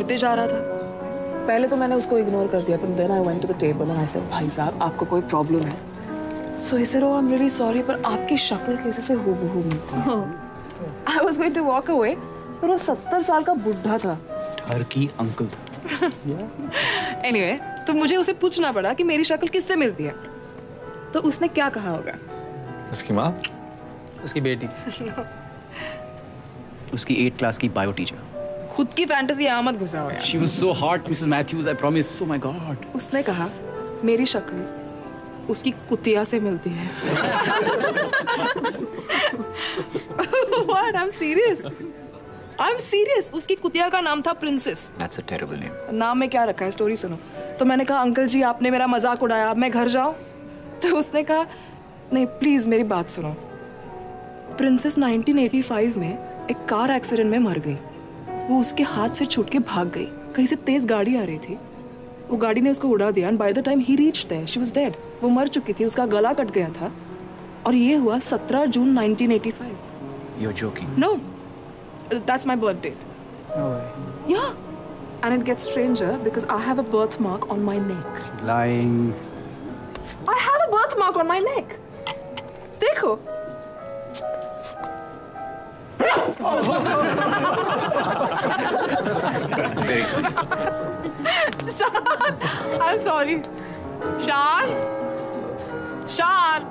बोलते जा रहा था। पहले तो मैंने उसको इग्नोर कर दिया, but then I went to the table and I said, भाई साहब आपको कोई प्रॉब्लम है? So he said, oh I'm really sorry, पर आपकी शक्ल किसी से हूबहू मिलती है। I was going to walk away, पर वो 70 साल का बुढ़ा था। टर्की अंकल था। Anyway, तो मुझे उसे पूछना पड़ा कि मेरी शक्ल किससे मिलती है। तो उसने क्या कहा होगा? उसकी माँ? उसकी बेटी। उसकी 8th क्लास की बायो टीचर। खुद की फैंटेसी यहाँ मत घुसा हो यार। She was so hot, Mrs. Matthews. I promise. Oh my God. उसने कहा मेरी शक्ल उसकी कुतिया से मिलती है। What? I'm serious. I'm serious. उसकी कुतिया का नाम था princess. That's a terrible name. नाम में क्या रखा है, स्टोरी सुनो। तो मैंने कहा अंकल जी आपने मेरा मजाक उड़ाया, अब मैं घर जाऊं? तो उसने कहा नहीं प्लीज मेरी बात सुनो। प्रिंसेस 1985 में एक कार एक्सीडेंट में मर गई। वो उसके हाथ से छूट के भाग गई। कहीं से तेज गाड़ी आ रही थी, वो गाड़ी ने उसको उड़ा दिया। And by the time he reached there she was dead. वो मर चुकी थी, उसका गला कट गया था। और ये हुआ 17 जून 1985। You're joking. No, that's my birth date. No way. Yeah, and it gets stranger because I have a birthmark on my neck. Lying. I have a birthmark on my neck. देखो। I'm sorry. Shan? Shan?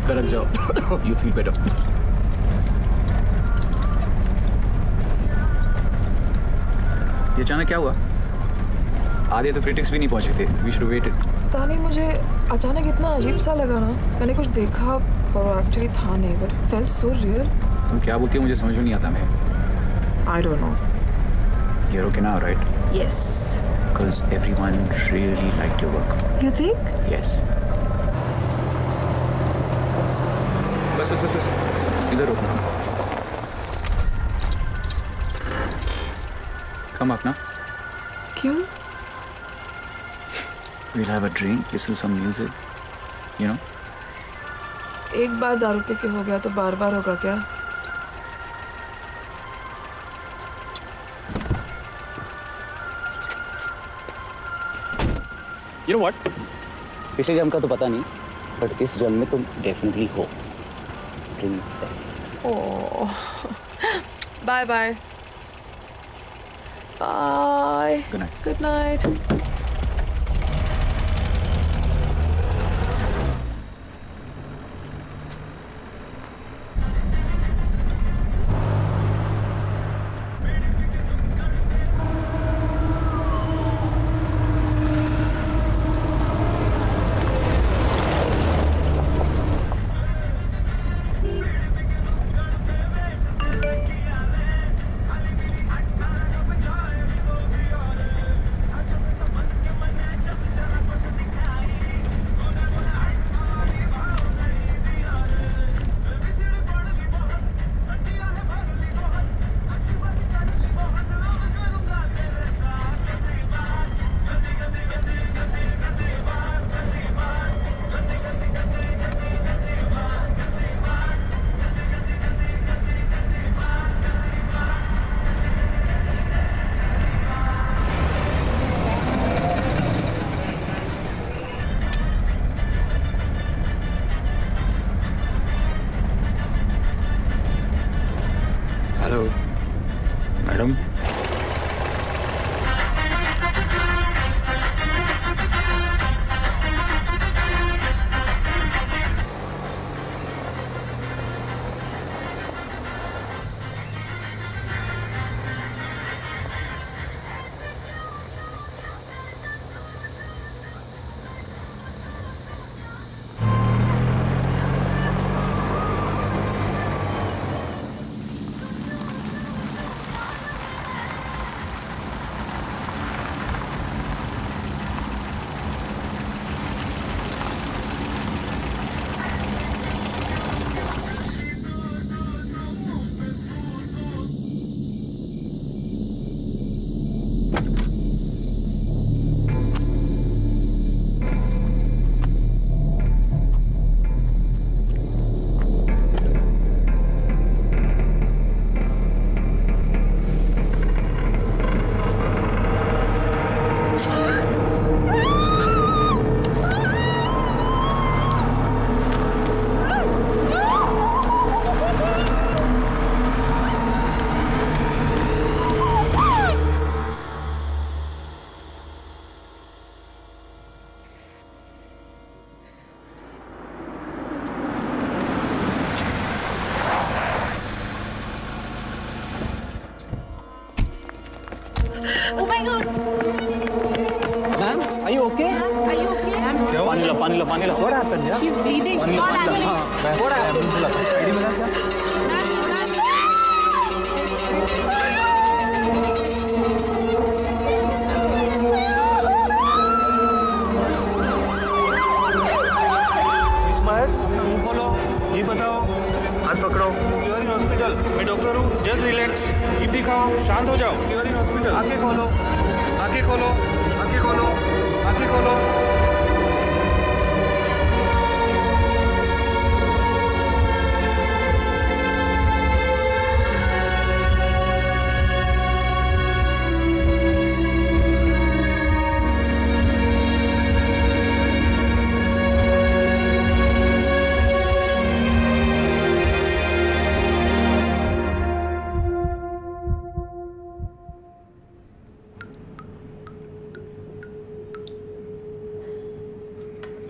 करक जाओ। You feel better. ये अचानक क्या हुआ? आधे तो critics भी नहीं पहुंचे थे। We should have waited. पता नहीं, मुझे अचानक इतना अजीब सा लगा ना। मैंने कुछ देखा पर एक्चुअली था नहीं, but it felt so real. तुम क्या बोलती हो मुझे समझ में नहीं आता। मैं I don't know. You're okay now, right? Yes. Because everyone really liked your work. You think? Yes. बस इधर रुकना। Come up now. क्यों? We'll have a drink, listen to some music, you know. एक बार दारू पी के हो गया तो बार बार होगा क्या? You know what? पिछले जन्म का तो पता नहीं, but इस जन्म में तुम definitely हो princess. Oh. Bye bye. Bye. Good night. Good night. you okay? Are you okay? पानी लो, पानी लो, पानी लो। What happened, yeah? She's bleeding. पानी लो, Call पानी लो। ambulance. हाँ, What happened? आईडी मिला क्या? मुंह खोलो, जी बताओ, हाथ पकड़ो। यू आर इन हॉस्पिटल, मैं डॉक्टर हूँ। जस्ट रिलैक्स, जीप दिखाओ, शांत हो जाओ। You are in hospital. आंखें खोलो, आंखें खोलो, आंखें खोलो, आंखें खोलो।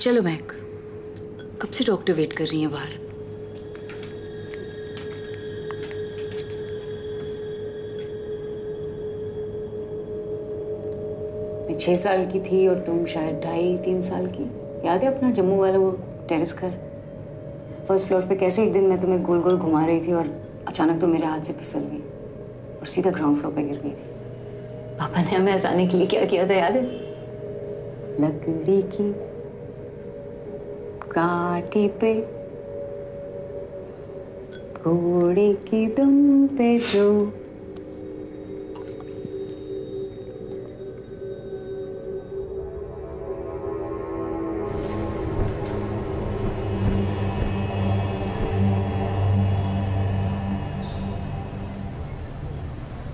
चलो महक, कब से डॉक्टर वेट कर रही है बाहर। मैं 6 साल की थी और तुम शायद 2.5-3 साल की। याद है अपना जम्मू वाला वो टेरेस घर? फर्स्ट फ्लोर पे कैसे एक दिन मैं तुम्हें गोल गोल घुमा रही थी और अचानक तो मेरे हाथ से फिसल गई और सीधा ग्राउंड फ्लोर पे गिर गई थी। पापा ने हमें हंसाने के लिए क्या किया था याद है? लकड़ी की काठी पे घोड़े की दुम पे जो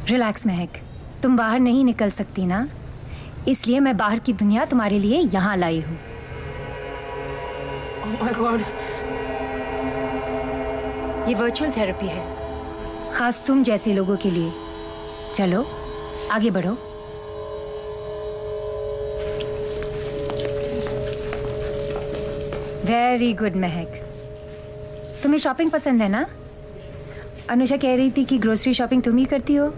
रिलैक्स महक, तुम बाहर नहीं निकल सकती ना, इसलिए मैं बाहर की दुनिया तुम्हारे लिए यहाँ लाई हूँ। Oh my God. ये वर्चुअल थेरेपी है, खास तुम जैसे लोगों के लिए। चलो आगे बढ़ो। वेरी गुड महक, तुम्हें शॉपिंग पसंद है ना? अनुषा कह रही थी कि ग्रोसरी शॉपिंग तुम ही करती हो।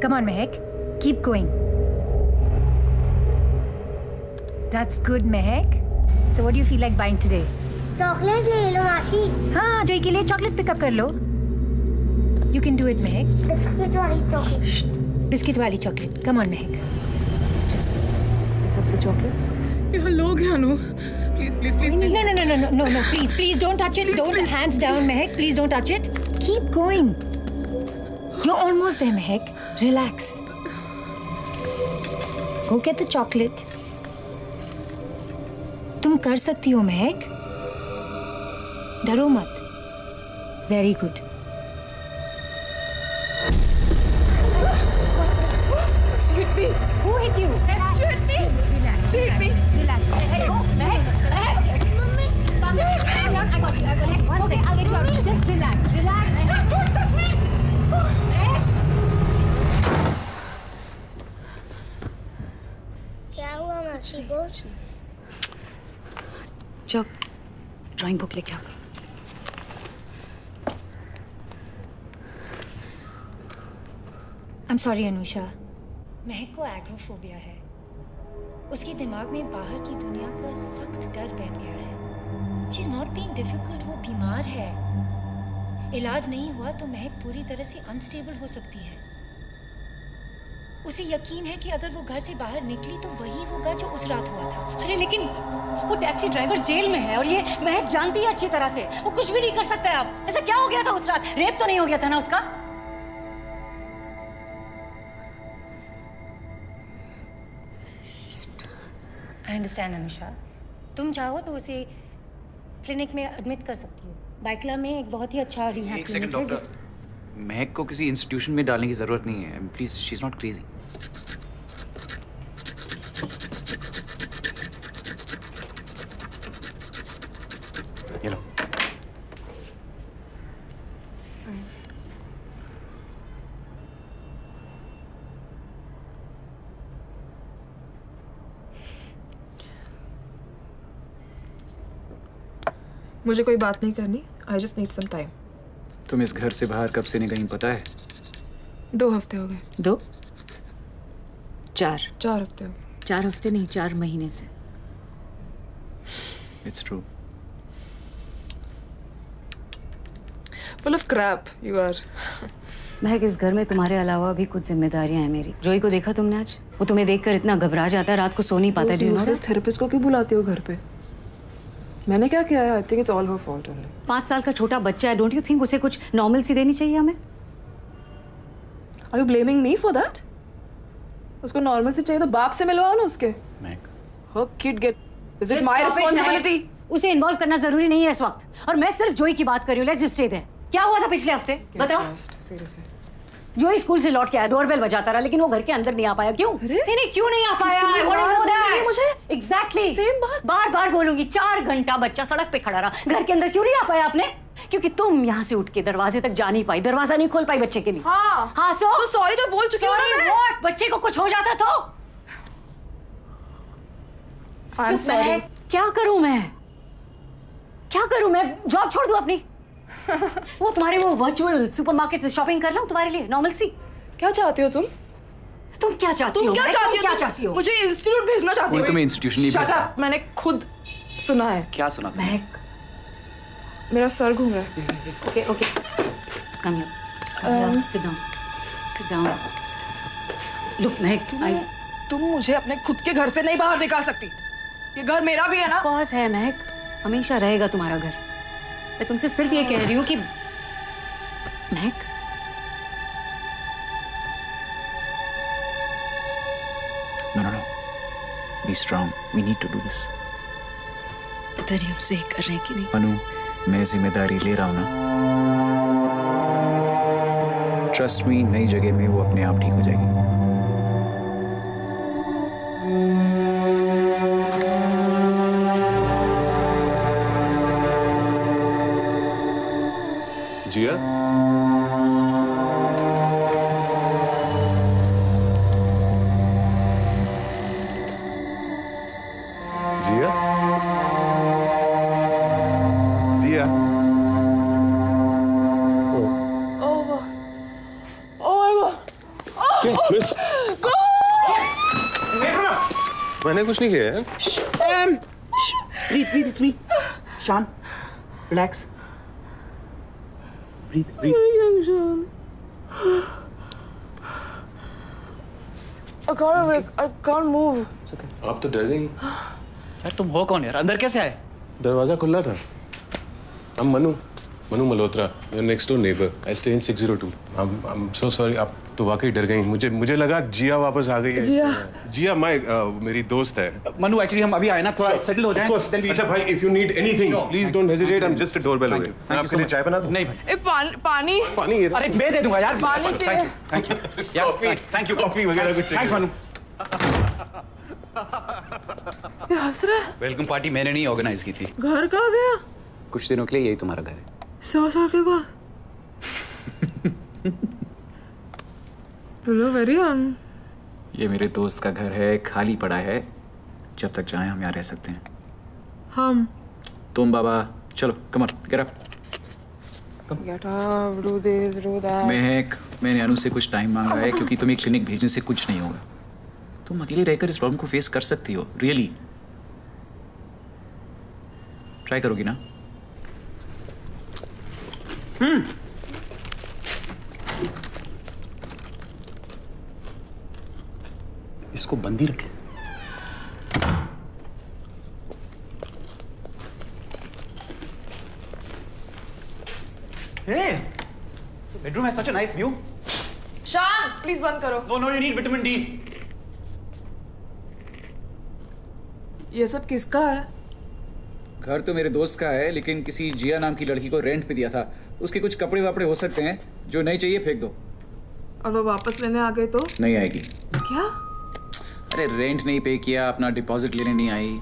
कम on Mahak, keep going. That's good Mahak. So what do you feel like buying today? Chocolate ले लो मासी। हाँ, जोई के लिए चॉकलेट पिकअप कर लो। You can do it, Mahak. Biscuit वाली चॉकलेट। बिस्किट वाली chocolate. Come on, Mahak. just pick up the chocolate. यहाँ लोग हैं अनु। Please, please, please, please. No, please, please don't touch it. Don't hands down, Mahak. Please don't touch it. Keep going. You're almost there, Mahak. Relax. Go get the chocolate. तुम कर सकती हो महक, डरो मत। Very good. She hit me. Who hit you? She hit me. Relax. She hit me. Relax. Hey, go, Mahak, Mahak. Mummy, Calm down. I got you. One second. I'll get you out. Just relax. Relax. Don't touch me. क्या हुआ मासी को? जब drawing book लेके आ। I'm sorry Anusha, महक को agoraphobia है। उसके दिमाग में बाहर की दुनिया का सख्त डर बैठ गया है। She's not being difficult, वो बीमार है। इलाज नहीं हुआ तो महक पूरी तरह से अनस्टेबल हो सकती है। उसे यकीन है कि अगर वो घर से बाहर निकली तो वही होगा जो उस रात हुआ था। अरे लेकिन वो टैक्सी ड्राइवर जेल में है और ये महक जानती है अच्छी तरह से, वो कुछ भी नहीं कर सकता है अब। ऐसा क्या हो गया था उस रात? रेप तो नहीं हो गया था ना उसका? आई अंडरस्टैंड अनुषा, तुम चाहो तो उसे क्लिनिक में एडमिट कर सकती हो। बाइकला में एक बहुत ही अच्छा रिहैब एक सेकंड क्लिनिक है। डॉक्टर, महक को किसी इंस्टीट्यूशन में डालने की जरूरत नहीं है। Please, she is not crazy. ये लो। मुझे कोई बात नहीं करनी। I just need some time. तुम इस घर से बाहर कब से निकली पता है? 2 हफ्ते हो गए। 2 4 4 हफ्ते हो गए। 4 हफ्ते नहीं 4 महीने से। It's true. Full of crap you are. महक, इस घर में तुम्हारे अलावा भी कुछ जिम्मेदारियां हैं मेरी। जोई को देखा तुमने आज? वो तुम्हें देखकर इतना घबरा जाता है, रात को सो नहीं पाता। उस useless therapist को क्यों बुलाती हो घर पे? मैंने क्या किया है? I think it's all her fault only. 5 साल का छोटा बच्चा है, डोंट यू थिंक उसे कुछ नॉर्मल सी देनी चाहिए हमें? Are you blaming me for that? उसको नॉर्मल से चाहिए तो बाप से मिलवाओ ना उसके। Her kid get. Is it my responsibility? उसे इन्वॉल्व करना जरूरी नहीं है इस वक्त, और मैं सिर्फ जोई की बात कर रही हूँ। Let's just stay there. क्या हुआ था पिछले हफ्ते बताओ? Seriously. जोई स्कूल से लौट के आया, डोरबेल बजाता रहा, लेकिन वो घर के अंदर नहीं आ पाया। क्यों? नहीं क्यों नहीं आ पाया? I want to know that. मुझे Exactly. Same बात। बार-बार बोलूंगी। 4 घंटा बच्चा सड़क पे खड़ा रहा, घर के अंदर क्यों नहीं आ पाया आपने? क्योंकि तुम यहाँ से उठ के दरवाजे तक जा नहीं पाई, दरवाजा नहीं खोल पाई बच्चे के लिए। हाँ तो सॉरी तो बोल चुकी हूँ ना मैं। What? बच्चे को कुछ हो जाता तो? I'm sorry. क्या करूं मैं? क्या करूं मैं? जॉब छोड़ दूं अपनी? वो तुम्हारे वो वर्चुअल सुपरमार्केट से शॉपिंग कर लूं तुम्हारे लिए, नॉर्मल सी? क्या चाहती हो तुम? तुम क्या चाहती हो? क्या चाहती हो? मुझे इंस्टीट्यूट भेजना चाहती हो? तुम्हें इंस्टीट्यूशन नहीं भेजा। मैंने खुद सुना है। क्या सुना तुमने? महक, मेरा सर घूम रहा है। Okay come here, sit down. Look महक, तुम मुझे अपने खुद के घर से नहीं बाहर निकाल सकती। ये घर मेरा भी है ना। कॉज है महक, हमेशा रहेगा तुम्हारा घर। मैं तुमसे सिर्फ ये कह रही हूँ कि महक, No. Be strong. We need to do this. पता नहीं हम सही कर रहे हैं कि नहीं। अनु, मैं जिम्मेदारी ले रहा हूँ ना। Trust me, नई जगह में वो अपने आप ठीक हो जाएगी। जिया, जिया, जिया। मिस, मैंने कुछ नहीं किया है। Breathe, it's me. Shan, relax. Breathe. I can't move. आप तो डर गई। यार तुम हो कौन यार? अंदर कैसे आए? दरवाजा खुला था। I'm Manu Malhotra, your next door neighbor. I stay in 602. I'm so sorry. आप तो वाकई डर गई। मुझे लगा जिया वापस आ गई है। जिया मेरी दोस्त है। मनु, एक्चुअली हम अभी आए ना, थोड़ा सेटल हो जाएं। अच्छा भाई, if you need anything, please don't hesitate. I'm just a doorbell away. मैं आपके लिए चाय बना दूं? नहीं भाई। पानी। अरे मैं दे दूंगा यार। पानी चाहिए। Thank you. Thank you. Coffee वगैरह कुछ चाहिए? थैंक्स मनु। ये हंस रहा है। वेलकम पार्टी मैंने नहीं ऑर्गेनाइज की थी। घर कहाँ गया? कुछ दिनों के लिए यही तुम्हारा घर है। 100 साल के बाद। Very on. ये मेरे दोस्त का घर है, खाली पड़ा है। जब तक चाहे हम यहाँ रह सकते हैं। हम? तुम बाबा, चलो come on, get up. Get up, do this, do that. महक, मैंने अनु से कुछ टाइम मांगा है क्योंकि तुम्हें क्लिनिक भेजने से कुछ नहीं होगा। तुम अकेले रहकर इस प्रॉब्लम को फेस कर सकती हो। रियली ट्राई करोगी ना? इसको बंदी रखे। बेडरूम है, such a nice view. Shaan, please बंद करो। No, you need vitamin D. ये सब किसका है? घर तो मेरे दोस्त का है, लेकिन किसी जिया नाम की लड़की को रेंट पे दिया था। उसके कुछ कपड़े वापड़े हो सकते हैं, जो नहीं चाहिए फेंक दो। और वो वापस लेने आ गए तो? नहीं आएगी। क्या? अरे रेंट नहीं पे किया, अपना डिपॉजिट लेने नहीं आई,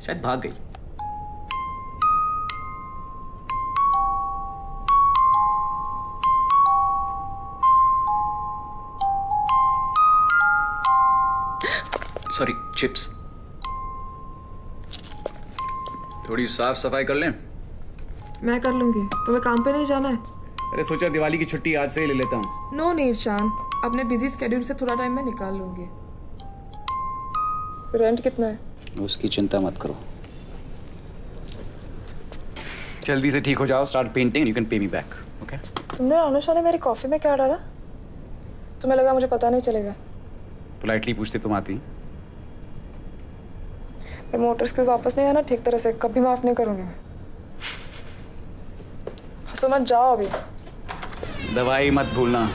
शायद भाग गई। Sorry, chips. थोड़ी साफ सफाई कर लें? मैं कर लूंगी। तुम्हें काम पे नहीं जाना है? अरे सोचा दिवाली की छुट्टी आज से ही ले लेता हूँ। नो नीड शान, अपने बिजी स्केड्यूल से थोड़ा टाइम मैं निकाल लूंगी। रेंट कितना है? उसकी चिंता मत करो, जल्दी से ठीक हो जाओ, start painting, you can pay me back, okay? तुमने अनुषा ने मेरी कॉफी में क्या डाला? तुम्हें लगा मुझे पता नहीं चलेगा? पोलाइटली पूछते तुम आती। मैं मोटर स्किल वापस नहीं आना ठीक तरह से, कभी माफ नहीं करूंगी मैं। हंसो मत, जाओ अभी। दवाई मत भूलना।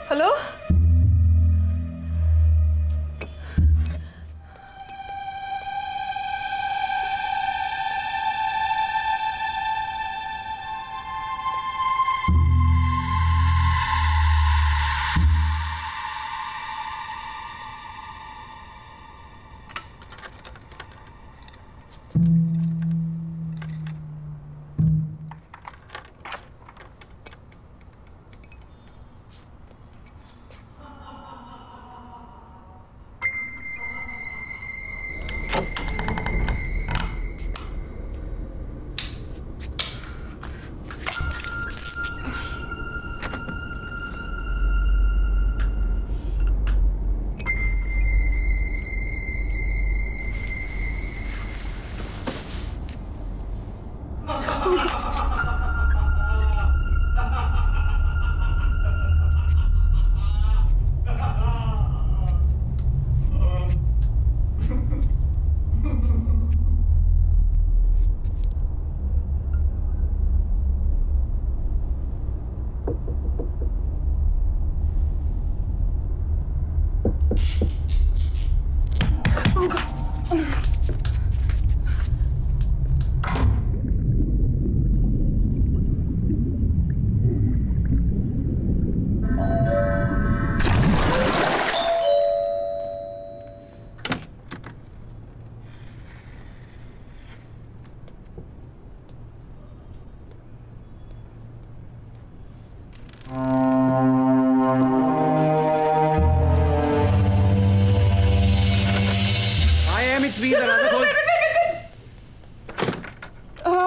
हेलो?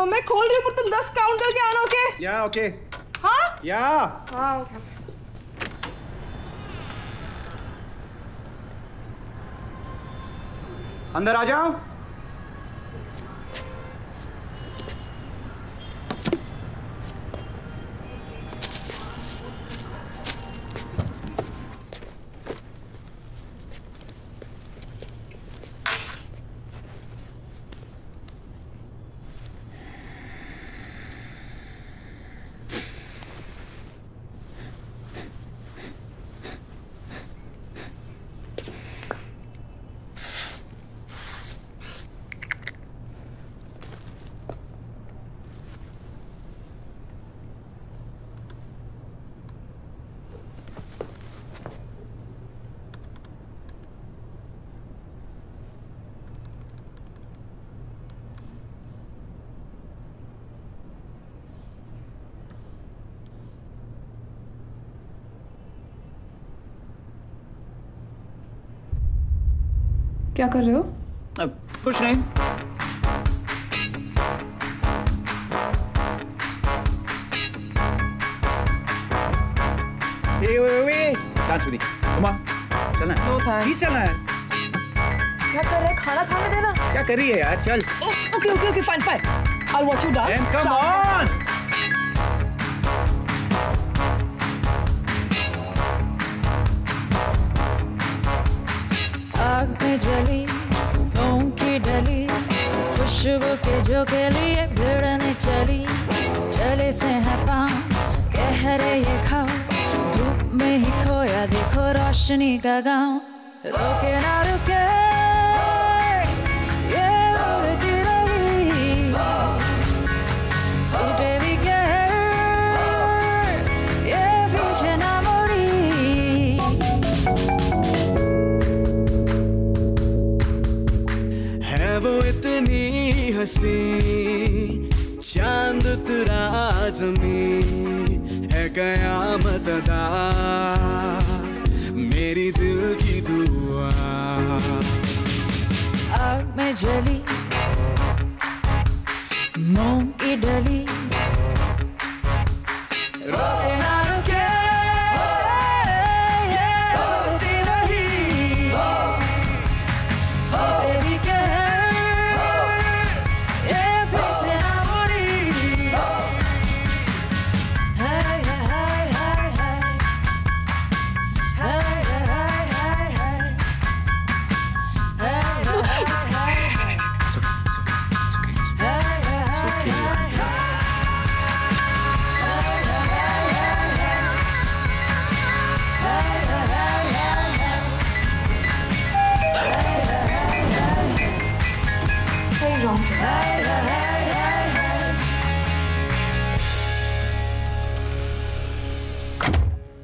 मैं खोल रही हूँ पर तुम 10 काउंट करके आना, ओके? या ओके। हाँ? या हाँ ओके। अंदर आ जाओ। क्या कर रहे हो? कुछ नहीं। Wait. Dance with me. Come on. चलना है। No thanks. Please चलना है। क्या कर रहे हैं? खाना खाने देना। क्या कर रही है यार? चल। Okay, fine. I'll watch you dance. And come on. आग में जली मोम की डली खुशबू के जो के लिए भिड़ने चली चले से है पाँव गहरे ये खाओ धूप में ही खोया देखो रोशनी का गाँव रोके ना रुके ये उड़ती रही टूटे भी कहर ये पीछे ना मुड़ी वो इतनी हंसी चांद तेरा ज़मीं है कयामत अदा मेरी दिल की दुआ आग में जली मोम की डली रोके ना रुके ये उड़ती रही तेरी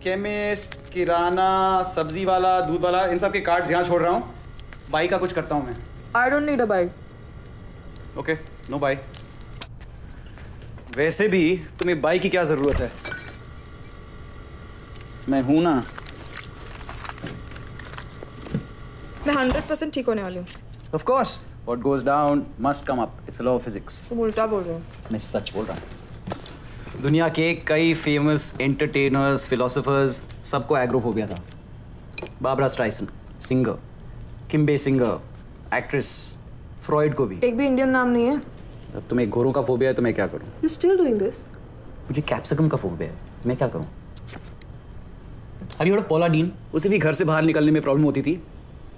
केमिस्ट, किराना, सब्जी वाला, दूध वाला, इन सब के कार्ड्स यहाँ छोड़ रहा हूँ। बाई का कुछ करता हूँ मैं। I don't need a buy. Okay, no bye. वैसे भी तुम्हें बाई की क्या जरूरत है? मैं हूं ना। मैं 100% ठीक होने वाली हूँ। Of course, what goes down must come up. It's a law of physics. तुम उल्टा बोल रहे हो। मैं सच बोल रहा हूँ। दुनिया के कई फेमस एंटरटेनर्स, फिलोसोफर्स, सबको एग्रोफोबिया था। Barbara Streisand, singer, Kim Basinger, actress, Freud को भी। एक भी इंडियन नाम नहीं है। अब तुम्हें घोरों का फोबिया है तो मैं क्या करूं? You still doing this? मुझे कैप्सिकम का फोबिया है, मैं क्या करूं? अभी थोड़ा पॉला डीन, उसे भी घर से बाहर निकलने में प्रॉब्लम होती थी।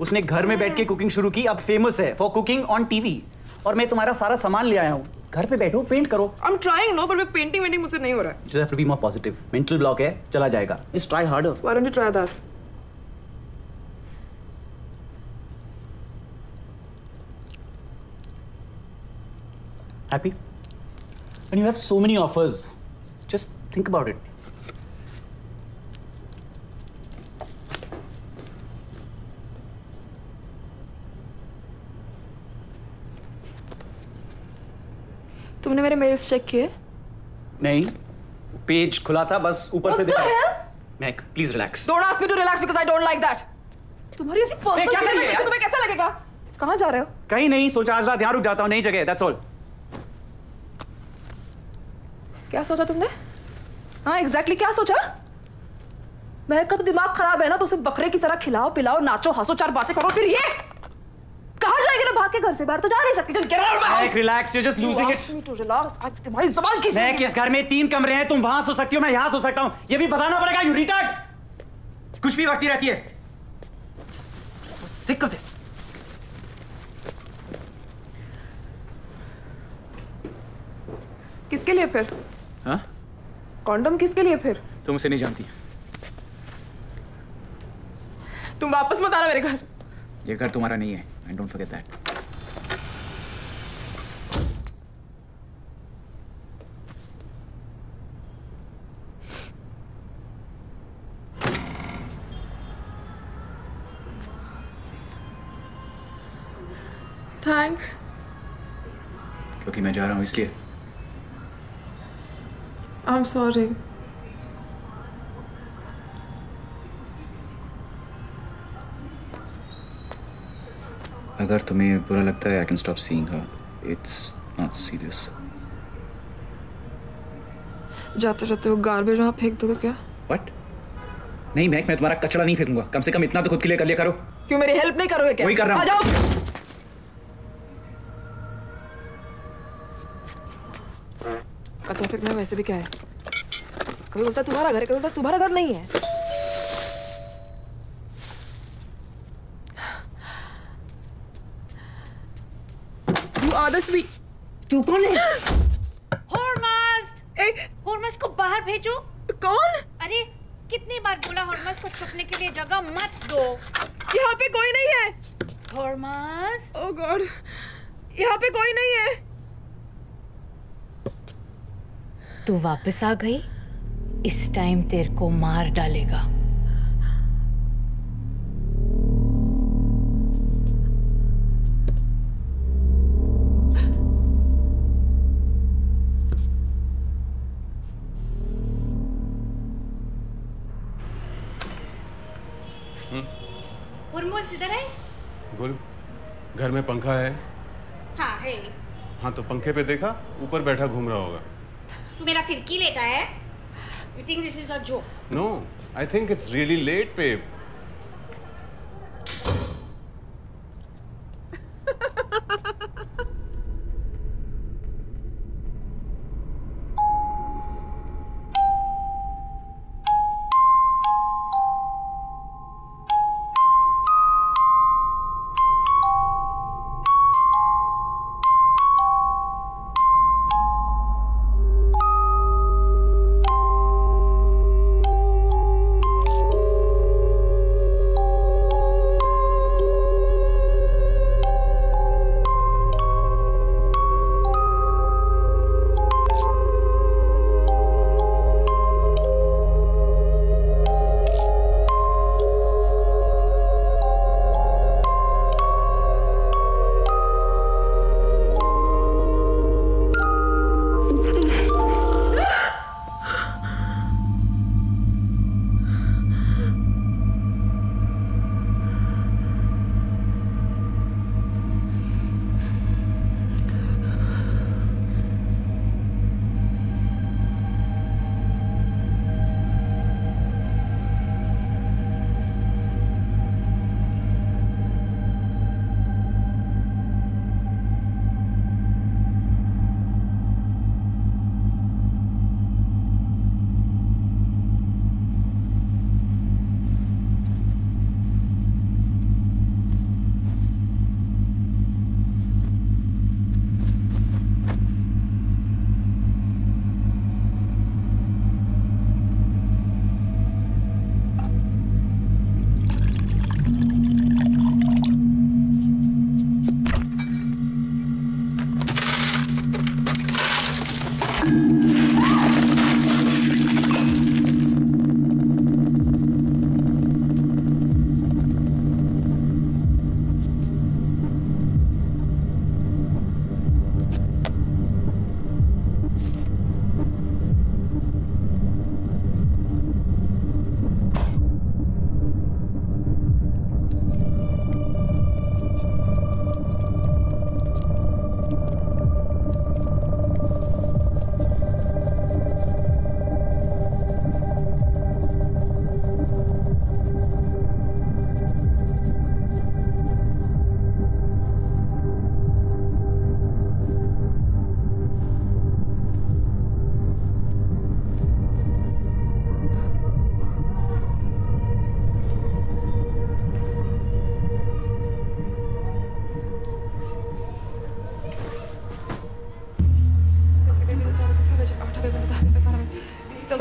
उसने घर में बैठ के कुकिंग शुरू की, अब फेमस है फॉर कुकिंग ऑन टीवी। और मैं तुम्हारा सारा सामान ले आया हूँ, घर पे बैठो पेंट करो। I'm trying no, but मैं पेंटिंग मुझसे नहीं हो रहा है। You have to be more positive. Mental block है, चला जाएगा। Just try harder. Why don't you try that? Happy? And you have so many offers. Just think about it. तुमने मेरे मेल्स चेक किए? नहीं, पेज खुला था, बस ऊपर से देखा। Mac, please relax. Don't ask me to relax because I don't like that. तुम्हारी ऐसी पर्सनल चीजें में देखो तुम्हें कैसा लगेगा? कहाँ जा रहे हो? कहीं नहीं, सोचा आज रात यहाँ रुक जाता हूँ, नई जगह है, that's all. क्या सोचा तुमने? हाँ एग्जैक्टली क्या सोचा? महक का तो दिमाग खराब है ना, तो उसे बकरे की तरह खिलाओ पिलाओ, नाचो हंसो, चार बातें करो, फिर ये कहाँ जाएगी ना भाग के घर से बाहर तो जा नहीं सकती। Just get out of my house. Relax, you're just losing it. Me to relax. आज तुम्हारी ज़बान खींच मैं किस घर में 3 कमरे हैं, तुम वहां सो सकती हो, मैं यहाँ सो सकता हूँ, ये भी बताना पड़ेगा। You retard. कुछ भी वक्ती रहती है। Just so sick of this. किसके लिए फिर? हाँ? कॉन्डम किसके लिए फिर? तुम उसे नहीं जानती। तुम वापस मत आना मेरे घर। ये घर तुम्हारा नहीं है, and don't forget that. Thanks. क्योंकि मैं जा रहा हूँ इसलिए। I'm sorry. अगर तुम्हें बुरा लगता है, I can stop seeing her. It's not serious. जाते जाते वो गार्बेज वहाँ फेंक दोगे क्या? What? नहीं मैक, मैं तुम्हारा कचरा नहीं फेंकूंगा। कम से कम इतना तो खुद के लिए कर लिया करो। क्यों मेरी हेल्प नहीं करोगे क्या? वही कर रहा हूँ। आ जाओ। कचरा फेंकना वैसे भी क्या है? कभी बोलता है तुम्हारा घर है, कभी बोलता है तुम्हारा घर नहीं है। You are the sweet. तू कौन है? हॉर्मस को बाहर भेजो। कौन? अरे कितनी बार बोला हॉर्मस को छुपने के लिए जगह मत दो। यहाँ पे कोई नहीं है। हॉर्मस। ओह गॉड, यहाँ पे कोई नहीं है। तू वापस आ गई, इस टाइम तेरे को मार डालेगा। हॉर्मस इधर है? गुल, घर में पंखा है? हाँ है। हाँ तो पंखे पे देखा, ऊपर बैठा घूम रहा होगा। तू मेरा फिरकी लेता है? You think this is a joke? No, I think it's really late, babe.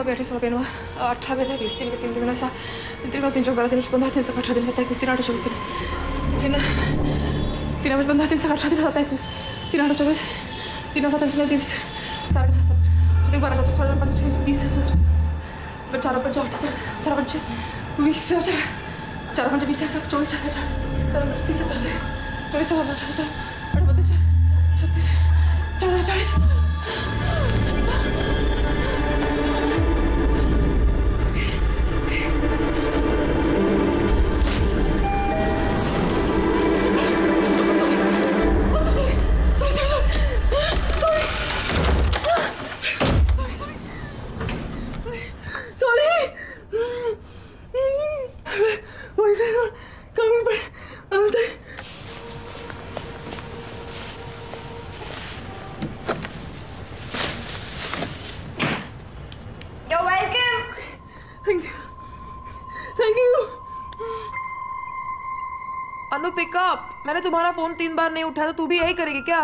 बैठे 16 पेन 18 में 20 3 3 3 सा 3 3 3 12 3 15 3 18 दिन 27 3 8 24 3 3 15 3 18 दिन 27 3 8 24 3 7 3 30 4 4 12 14 15 20 4 5 8 4 5 20 4 5 20 24 4 5 30 24 36 पिकअप। मैंने तुम्हारा फोन 3 बार नहीं उठाया तो तू भी यही करेगी क्या?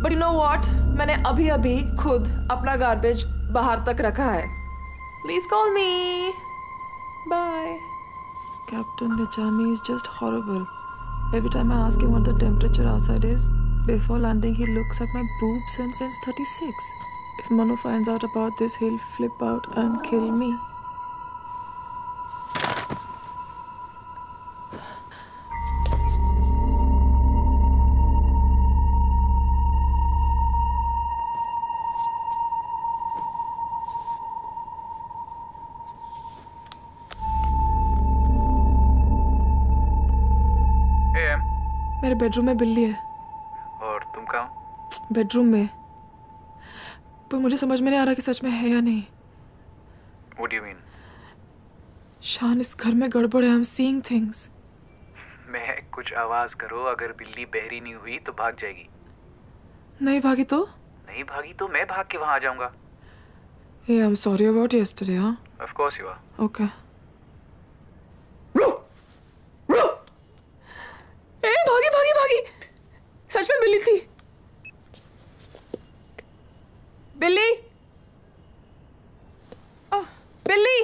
बट यू नो व्हाट, मैंने अभी अभी खुद अपना गार्बेज बाहर तक रखा है। Please call me. Bye. Captain, the journey is just horrible. Every time I ask him what the temperature outside is, before landing he looks at my boobs and says 36. If Manu finds out about this, he'll flip out and kill me. मेरे bedroom में बिल्ली है। और तुम कहाँ? Bedroom में। पर मुझे समझ में नहीं आ रहा कि सच में है या नहीं। What do you mean? शान, इस घर में गड़बड़ है। I'm seeing things. मैं कुछ आवाज करो, अगर बिल्ली बहरी नहीं हुई तो भाग जाएगी। नहीं भागी तो? नहीं भागी तो मैं भाग के वहां आ जाऊंगा। Hey, I'm sorry about yesterday, huh? Of course you are. Okay. भागी भागी भागी, सच में बिल्ली थी। बिल्ली, बिल्ली।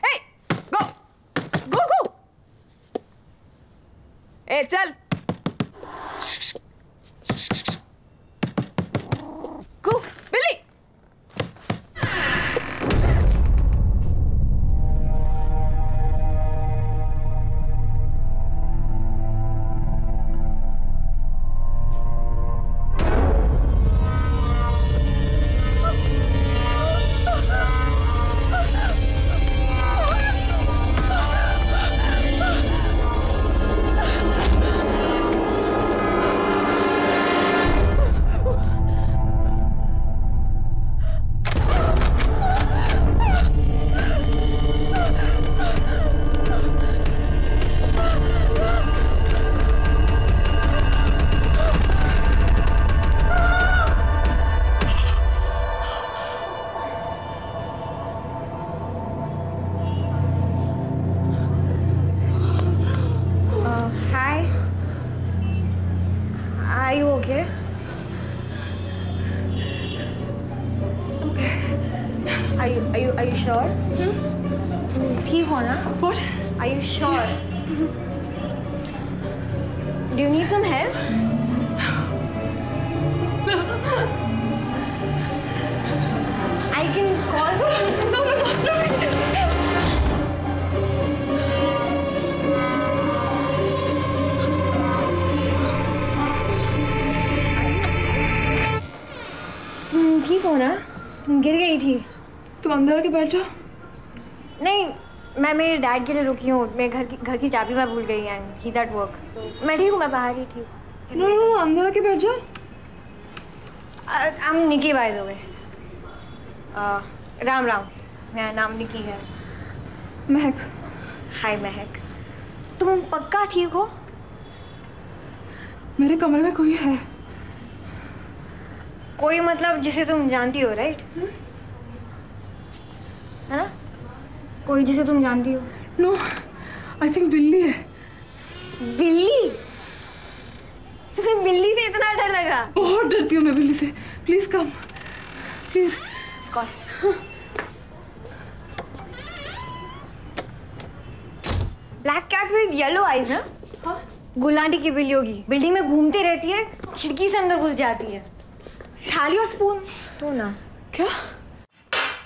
Hey, go, go, go. ए चल। Go, बिल्ली। Are you sure? ठीक हो ना? What? Are you sure? Yes. Do you need some help? No. I can call someone. No. तुम ठीक हो ना? तुम गिर गई थी। तुम अंदर आके बैठ जाओ। नहीं, मैं मेरे डैड के लिए रुकी हूँ। मैं घर की चाबी मैं भूल गई and he is at work. तो मैं ठीक हूँ, मैं बाहर ही ठीक हूँ। नो, अंदर आके बैठ जाओ। I am Nikki by the way. Ram Ram, मेरा नाम निकी है। महक। हाय महक, तुम पक्का ठीक हो? मेरे कमरे में कोई है। कोई मतलब जिसे तुम जानती हो, राइट? है ना? कोई जिसे तुम जानती हो? नो, आई थिंक बिल्ली है। बिल्ली? तुम्हें बिल्ली से इतना डर लगा? बहुत डरती हूँ मैं बिल्ली से। Please come. Please. Of course. Black cat with yellow eyes ना? हाँ। गुलांडी की बिल्ली होगी, बिल्डिंग में घूमती रहती है, खिड़की से अंदर घुस जाती है। थाली और स्पून तो ना। क्या?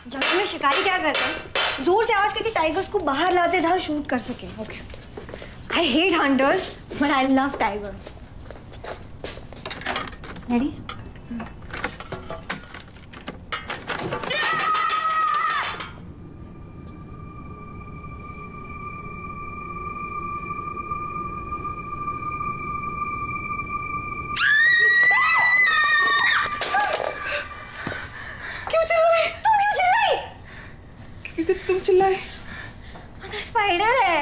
जंगल में शिकारी क्या करते हैं? जोर से आवाज करके टाइगर्स को बाहर लाते हैं जहाँ शूट कर सके। Okay. I hate hunters, but I love tigers. Ready? क्यों चिल्लाई? तुम क्यों चिल्लाई? क्योंकि तुम चिल्लाए। अंदर स्पाइडर है।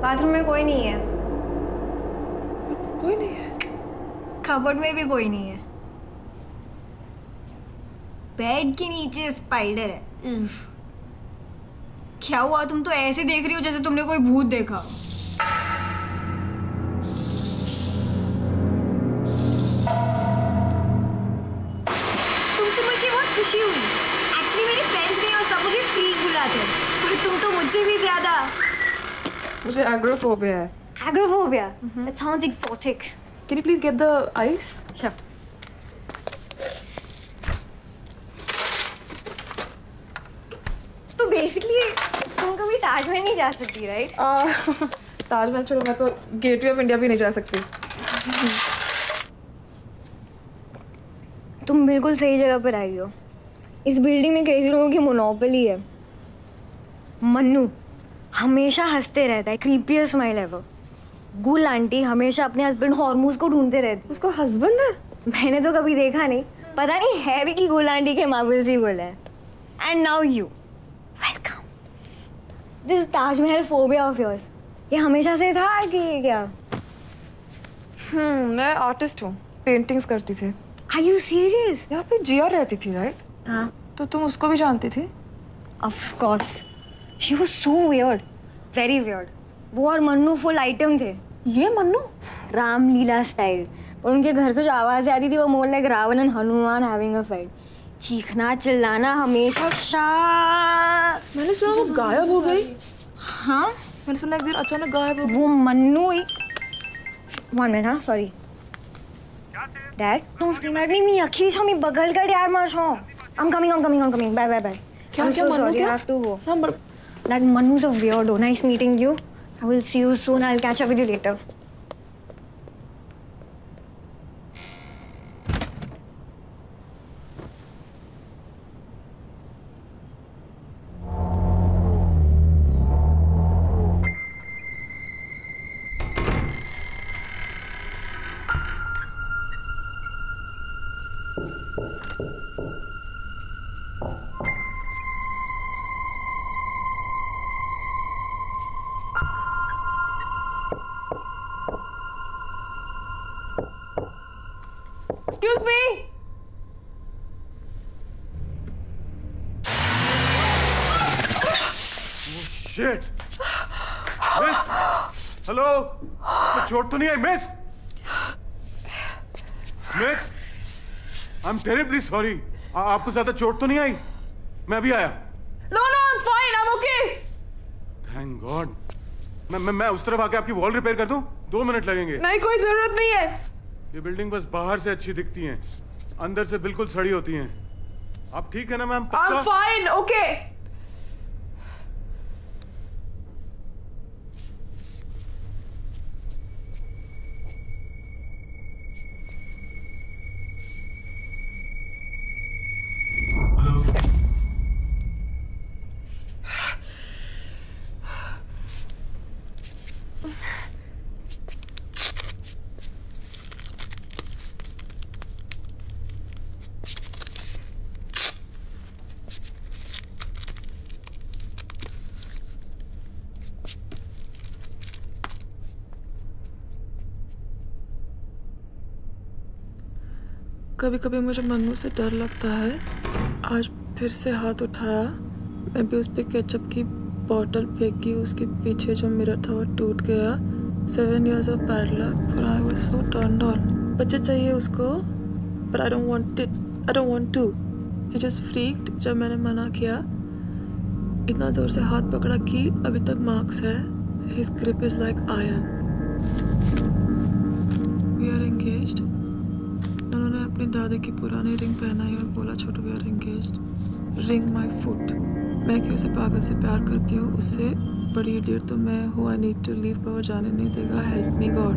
बाथरूम में कोई नहीं है। कोई नहीं है? कबर्ड में भी कोई नहीं है। बेड के नीचे स्पाइडर है। क्या हुआ? तुम तो ऐसे देख रही हो जैसे तुमने कोई भूत देखा। तुमसे मिलके बहुत खुशी हुई। एक्चुअली मेरे फ्रेंड्स नहीं और सब मुझे फ्रीक बुलाते हैं, पर तुम तो मुझसे भी ज्यादा। मुझे एग्रोफोबिया है। Agoraphobia? That sounds exotic. Can you please get the ice? Sure. तो बेसिकली तुम कभी ताजमहल नहीं जा सकती, राइट? ताजमहल छोड़ो, मैं तो गेटवे ऑफ इंडिया भी नहीं जा सकती। तुम बिल्कुल सही जगह पर आई हो। इस बिल्डिंग में क्रेजी लोगों की मोनोपोली है। मन्नू हमेशा हंसते रहता है, क्रीपीएस्ट स्माइल एवर। गुल आंटी हमेशा अपने हस्बैंड हॉर्मूज को ढूंढते रहती। उसका हस्बैंड है? मैंने तो कभी देखा नहीं, पता नहीं है भी कि गुल आंटी के मार्बल्स ही बोला है। And now you, welcome. This Taj Mahal phobia of yours, ये हमेशा से था कि क्या? मैं आर्टिस्ट हूँ, पेंटिंग्स करती थी। Are you serious? यहाँ पे जिया रहती थी, राइट? हाँ। तो तुम उसको भी जानती थी? Of course. She was so weird, very weird. वो और मन्नू फुल आइटम थे। ये मन्नू? रामलीला स्टाइल। उनके घर से जो आवाज़ें आती थी वो more like Ravana and Hanuman having a fight. चीखना चिल्लाना हमेशा मैंने सुना वो गायब हो गई। हाँ? मैंने सुना एक दिन अचानक गायब हो गई। वो मन्नू ही। One minute, हाँ, sorry. Dad, don't scream at me. मैं अखिल छो, मैं बगल कर यार मार छो। I'm coming. Bye. क्या I'm so मन्नू sorry. क्या? I have to go. That Mannu's a weirdo. Nice meeting you. I will see you soon. I'll catch up with you later. Excuse me. Shit. Miss. Hello. तो चोट तो नहीं आई, miss? Miss, I'm terribly sorry. आपको ज्यादा चोट तो नहीं आई? मैं अभी आया। No, I'm fine. I'm okay. Thank God. मैं उस तरफ आके आपकी वॉल रिपेयर कर दूं? 2 मिनट लगेंगे। नहीं, कोई जरूरत नहीं है। ये बिल्डिंग बस बाहर से अच्छी दिखती हैं, अंदर से बिल्कुल सड़ी होती हैं। आप ठीक है ना मैम? I'm fine. Okay. कभी कभी मुझे मन्नू से डर लगता है। आज फिर से हाथ उठाया, मैं भी उस पर केचप की बॉटल फेंकी, उसके पीछे जो मिरर था वो टूट गया। 7 years of bad luck, but I was so turned on. बच्चे चाहिए उसको, but I don't want it. I don't want to. He just freaked जब मैंने मना किया। इतना जोर से हाथ पकड़ा कि अभी तक मार्क्स है। His grip is like iron. We are engaged. उन्होंने अपनी दादी की पुरानी रिंग पहनाई और बोला छोटू we are engaged. Ring my foot. मैं क्यों उसे पागल से प्यार करती हूँ, उससे बड़ी इडियट तो मैं हूँ। I need to leave, पर वो जाने नहीं देगा। Help me God.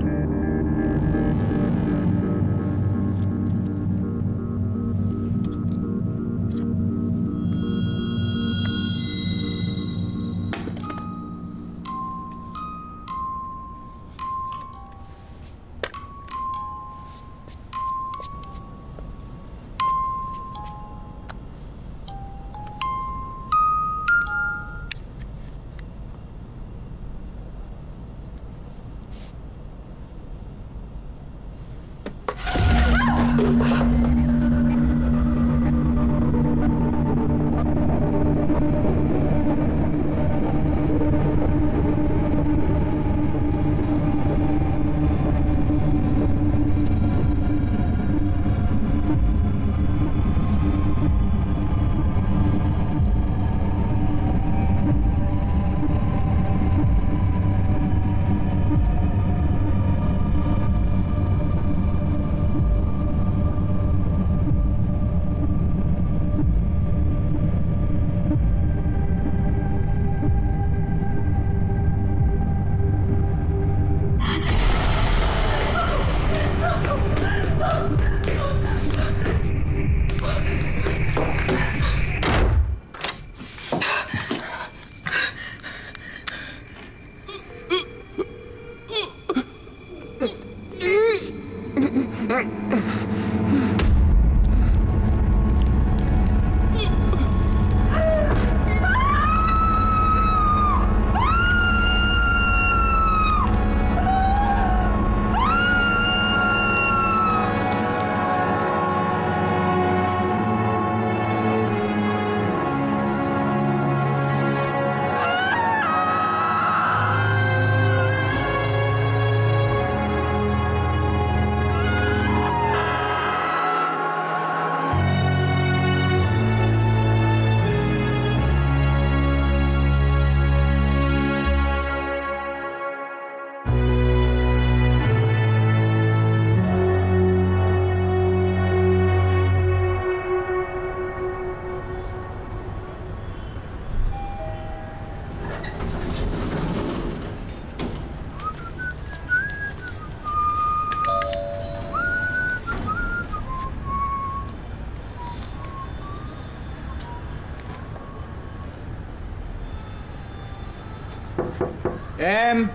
M.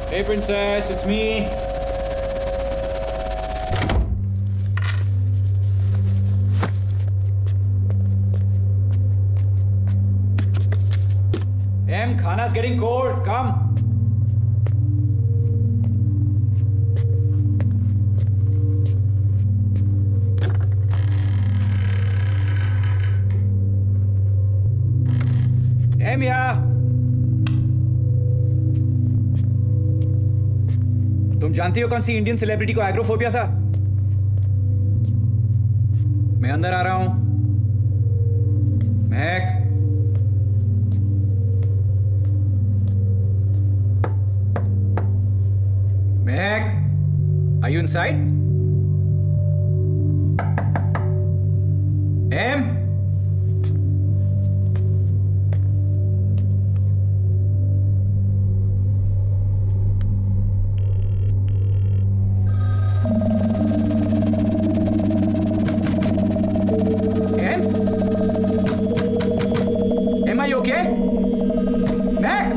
Hey, princess, it's me. M, Khana's getting cold. Come. M, yeah. तुम जानती हो कौन सी इंडियन सेलिब्रिटी को एग्रोफोबिया था? मैं अंदर आ रहा हूं। महक, Meg, are you inside? M? Am I okay? Meg?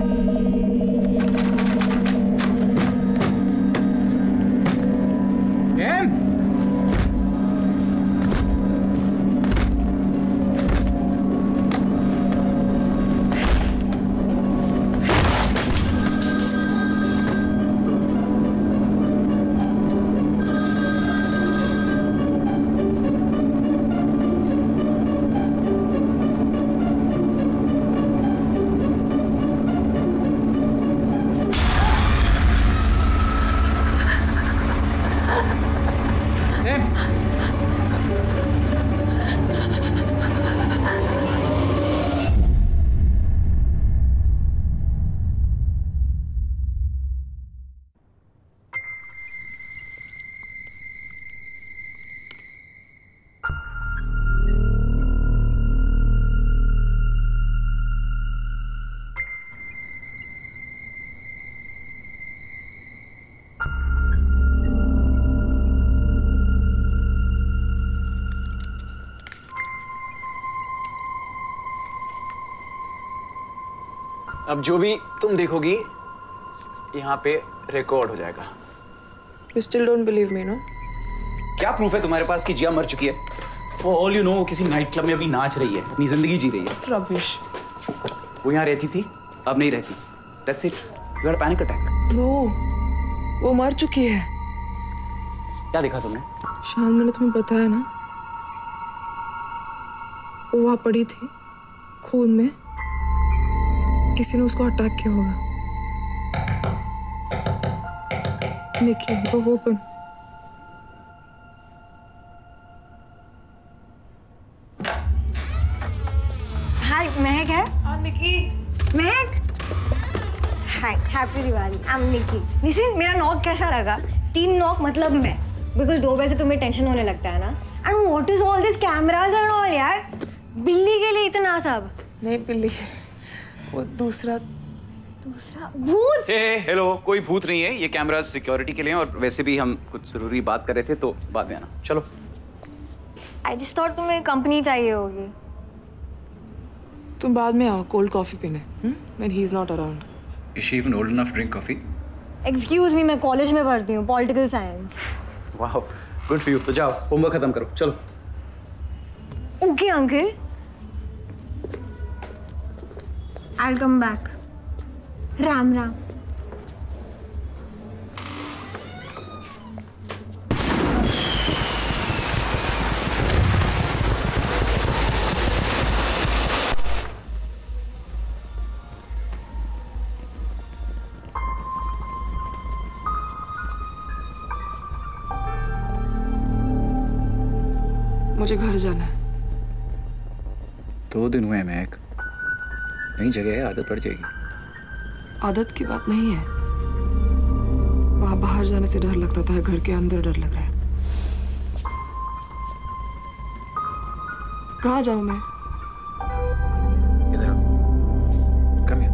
अब जो भी तुम देखोगी यहाँ पे रिकॉर्ड हो जाएगा। You still don't believe me, no? क्या प्रूफ है तुम्हारे पास कि जिया मर चुकी है? For all you know, वो किसी नाइट क्लब में अभी नाच रही है, अपनी जिंदगी जी रही है। Rubbish. वो यहाँ रहती थी, अब नहीं रहती। That's it. You had a panic attack. No, वो मर चुकी है। क्या देखा तुमने? शान, मैंने तुम्हें बताया ना, वो वहाँ पड़ी थी, खून में। किसी ने उसको अटैक किया होगा। निकी, go open. हाय, महक है? हाँ, Nikki. Mehak? Hi, happy Diwali. I am Nikki. निसिन, मेरा नॉक कैसा लगा? 3 नॉक मतलब मैं। बिकॉज 2 बजे तुम्हें टेंशन होने लगता है ना। And what is all this cameras and all यार? बिल्ली के लिए इतना सब? नहीं बिल्ली, वो दूसरा भूत। हेलो, कोई भूत नहीं है, ये कैमरा सिक्योरिटी के लिए हैं और वैसे भी हम कुछ जरूरी बात कर रहे थे तो बाद में आना। चलो। आई जस्ट थॉट तुम्हें कंपनी चाहिए होगी। तुम बाद में आओ कोल्ड कॉफी पीने, when he is not around. Is she even old enough to drink coffee? Excuse me, मैं कॉलेज में पढ़ती हूँ, पॉलिटिकल साइंस। वाह, गुड फॉर यू। तो जाओ, होमवर्क खत्म करो, चलो। Okay uncle, I will come back. Ram Ram. मुझे घर जाना है। 2 दिन हुए हैं महक, नई जगह है, आदत पड़ जाएगी। आदत की बात नहीं है, वहां बाहर जाने से डर लगता था, घर के अंदर डर लग रहा है। कहाँ जाऊं मैं? इधर आओ, कम हियर।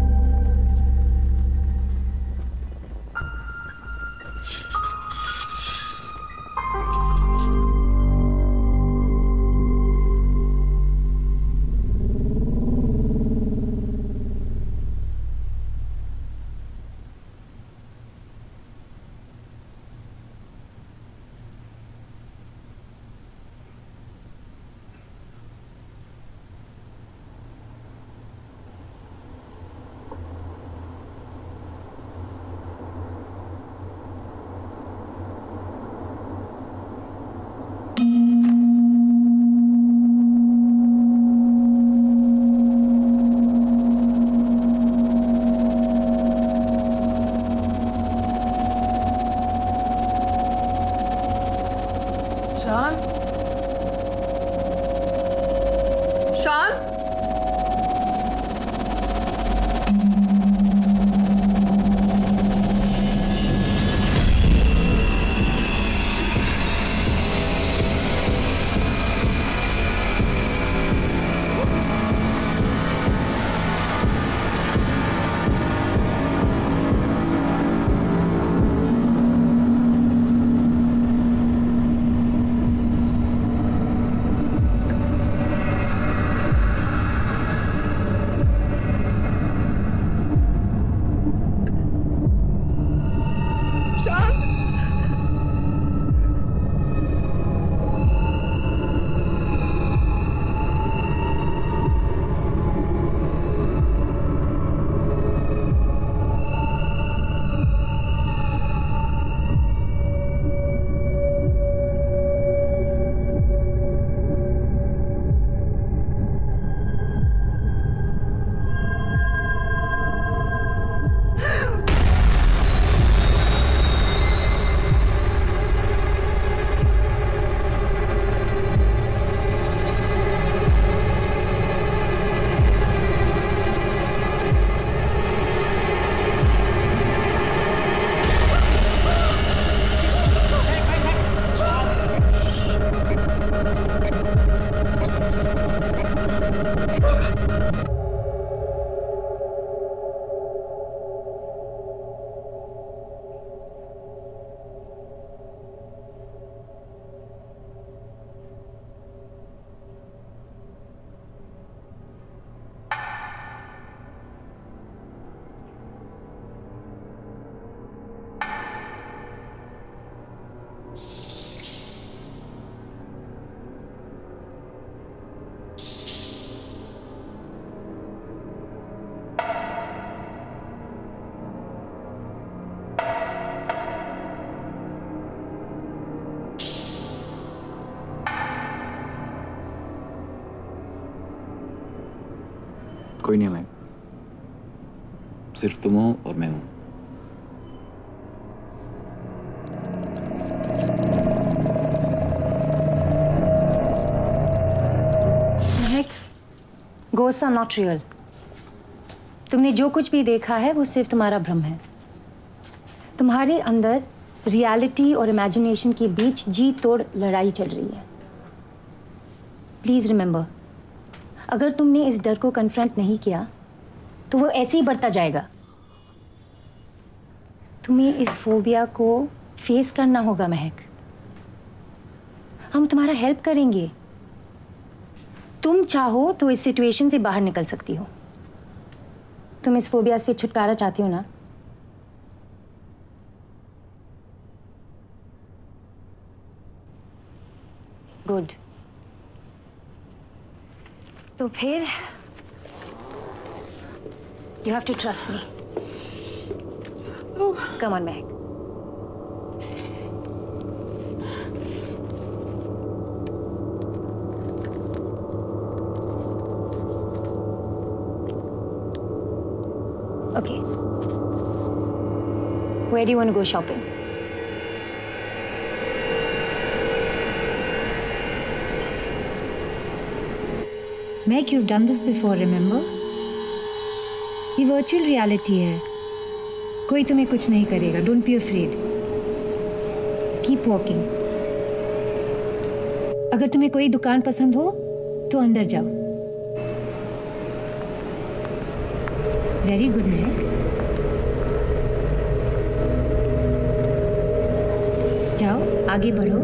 कोई नहीं है मैं, सिर्फ तुम हो और मैं हूं। Ghosts are not real. तुमने जो कुछ भी देखा है वो सिर्फ तुम्हारा भ्रम है। तुम्हारे अंदर रियलिटी और इमेजिनेशन के बीच जी तोड़ लड़ाई चल रही है। प्लीज रिमेंबर, अगर तुमने इस डर को कन्फ्रंट नहीं किया तो वो ऐसे ही बढ़ता जाएगा। तुम्हें इस फोबिया को फेस करना होगा महक। हम तुम्हारा हेल्प करेंगे। तुम चाहो तो इस सिचुएशन से बाहर निकल सकती हो। तुम इस फोबिया से छुटकारा चाहती हो ना? गुड। तो फिर you have to trust me. Come on Mahak. Okay. Where do you want to go shopping? Meg, you've done this before, remember? ये वर्चुअल रियलिटी है। कोई तुम्हें कुछ नहीं करेगा। Don't be afraid. Keep walking. अगर तुम्हें कोई दुकान पसंद हो तो अंदर जाओ। वेरी गुड महक। जाओ आगे बढ़ो।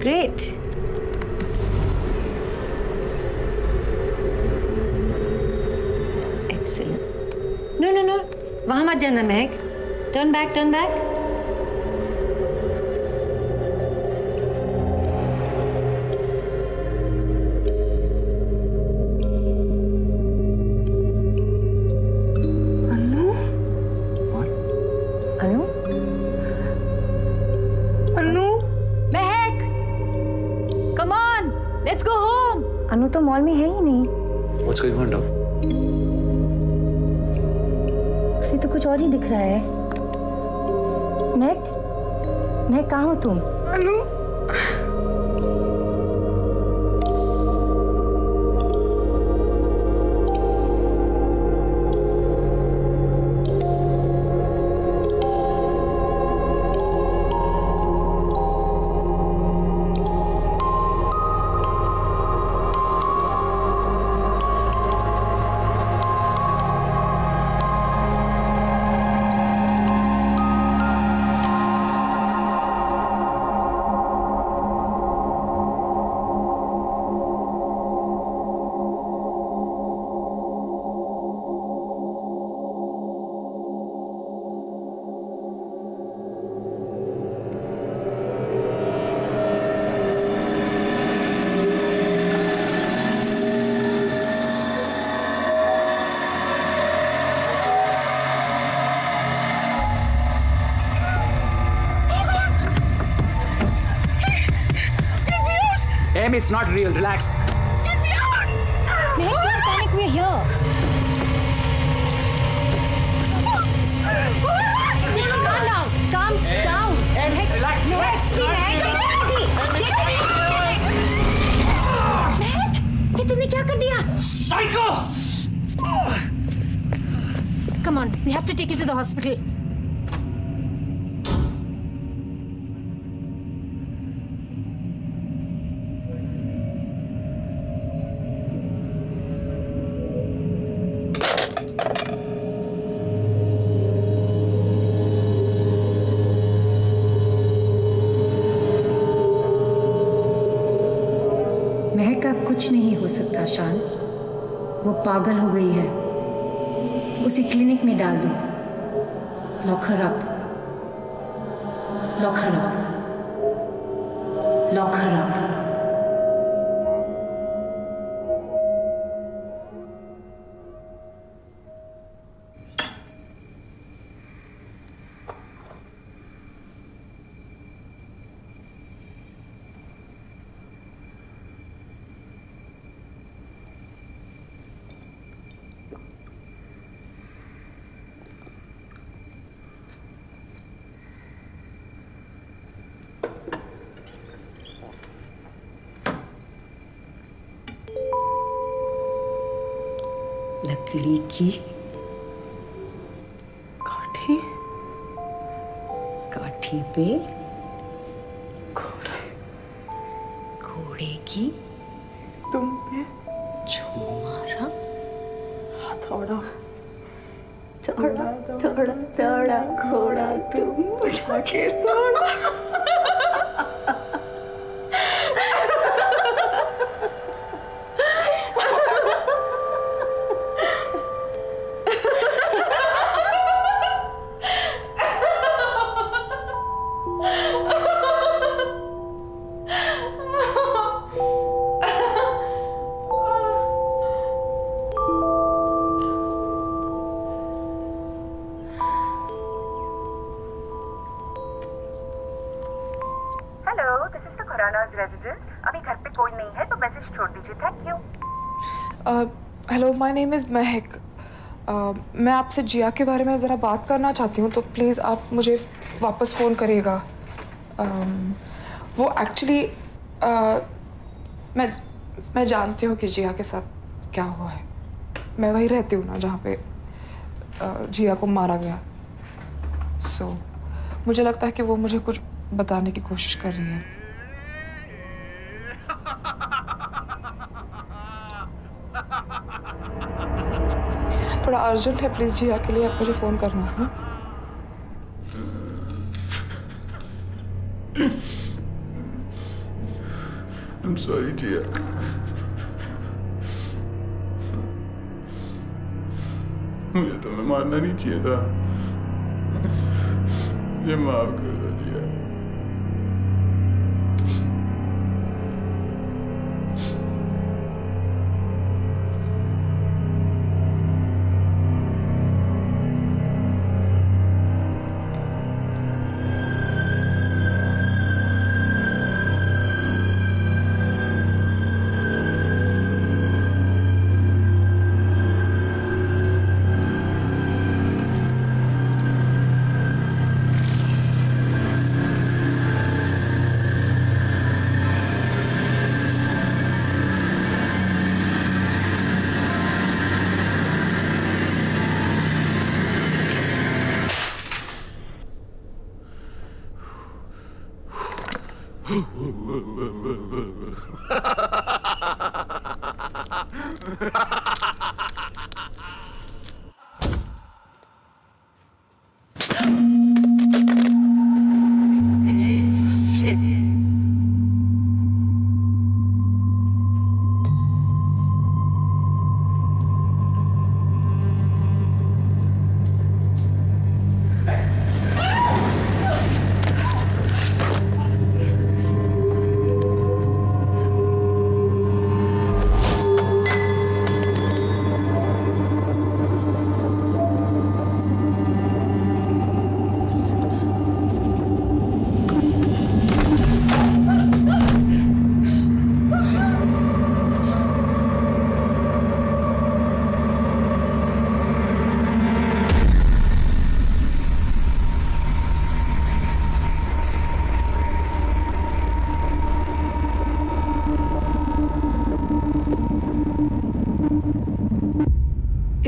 Great. Excellent. No no no, वहां मत जाना Mehak. Turn back, turn back. Anu तो मॉल में है ही नहीं। What's going on, dog? उसे तो कुछ और ही दिख रहा है। महक, महक कहाँ हो तुम? अनु। Em, it's not real. Relax. Get me out! Mahek, don't panic. We're here. Calm down. Calm down. Em, relax. Mahek, ये तुमने क्या कर दिया? Psycho! Come on, we have to take you to the hospital. महक का कुछ नहीं हो सकता शान। वो पागल हो गई है। उसे क्लिनिक में डाल दो। Lock her up. Lock her up. Lock her up. घोड़ी की काठी काठी पे घोड़े की तुम पे जो मारा हथौड़ा थोड़ा थोड़ा थोड़ा घोड़ा तुम उठा के थोड़ा अभी घर पे कोई नहीं है तो मैसेज छोड़ दीजिए। Thank you. Hello, my name is महक। मैं आपसे जिया के बारे में ज़रा बात करना चाहती हूँ, तो प्लीज़ आप मुझे वापस फ़ोन करिएगा। वो एक्चुअली मैं जानती हूँ कि जिया के साथ क्या हुआ है। मैं वहीं रहती हूँ ना जहाँ पे जिया को मारा गया। सो मुझे लगता है कि वो मुझे कुछ बताने की कोशिश कर रही है। थोड़ा अर्जेंट है, प्लीज जिया के लिए आप मुझे फोन करना। हाँ, I'm sorry, जिया। मुझे तुम्हें मारना नहीं चाहिए था। मुझे माफ कर दो जिया।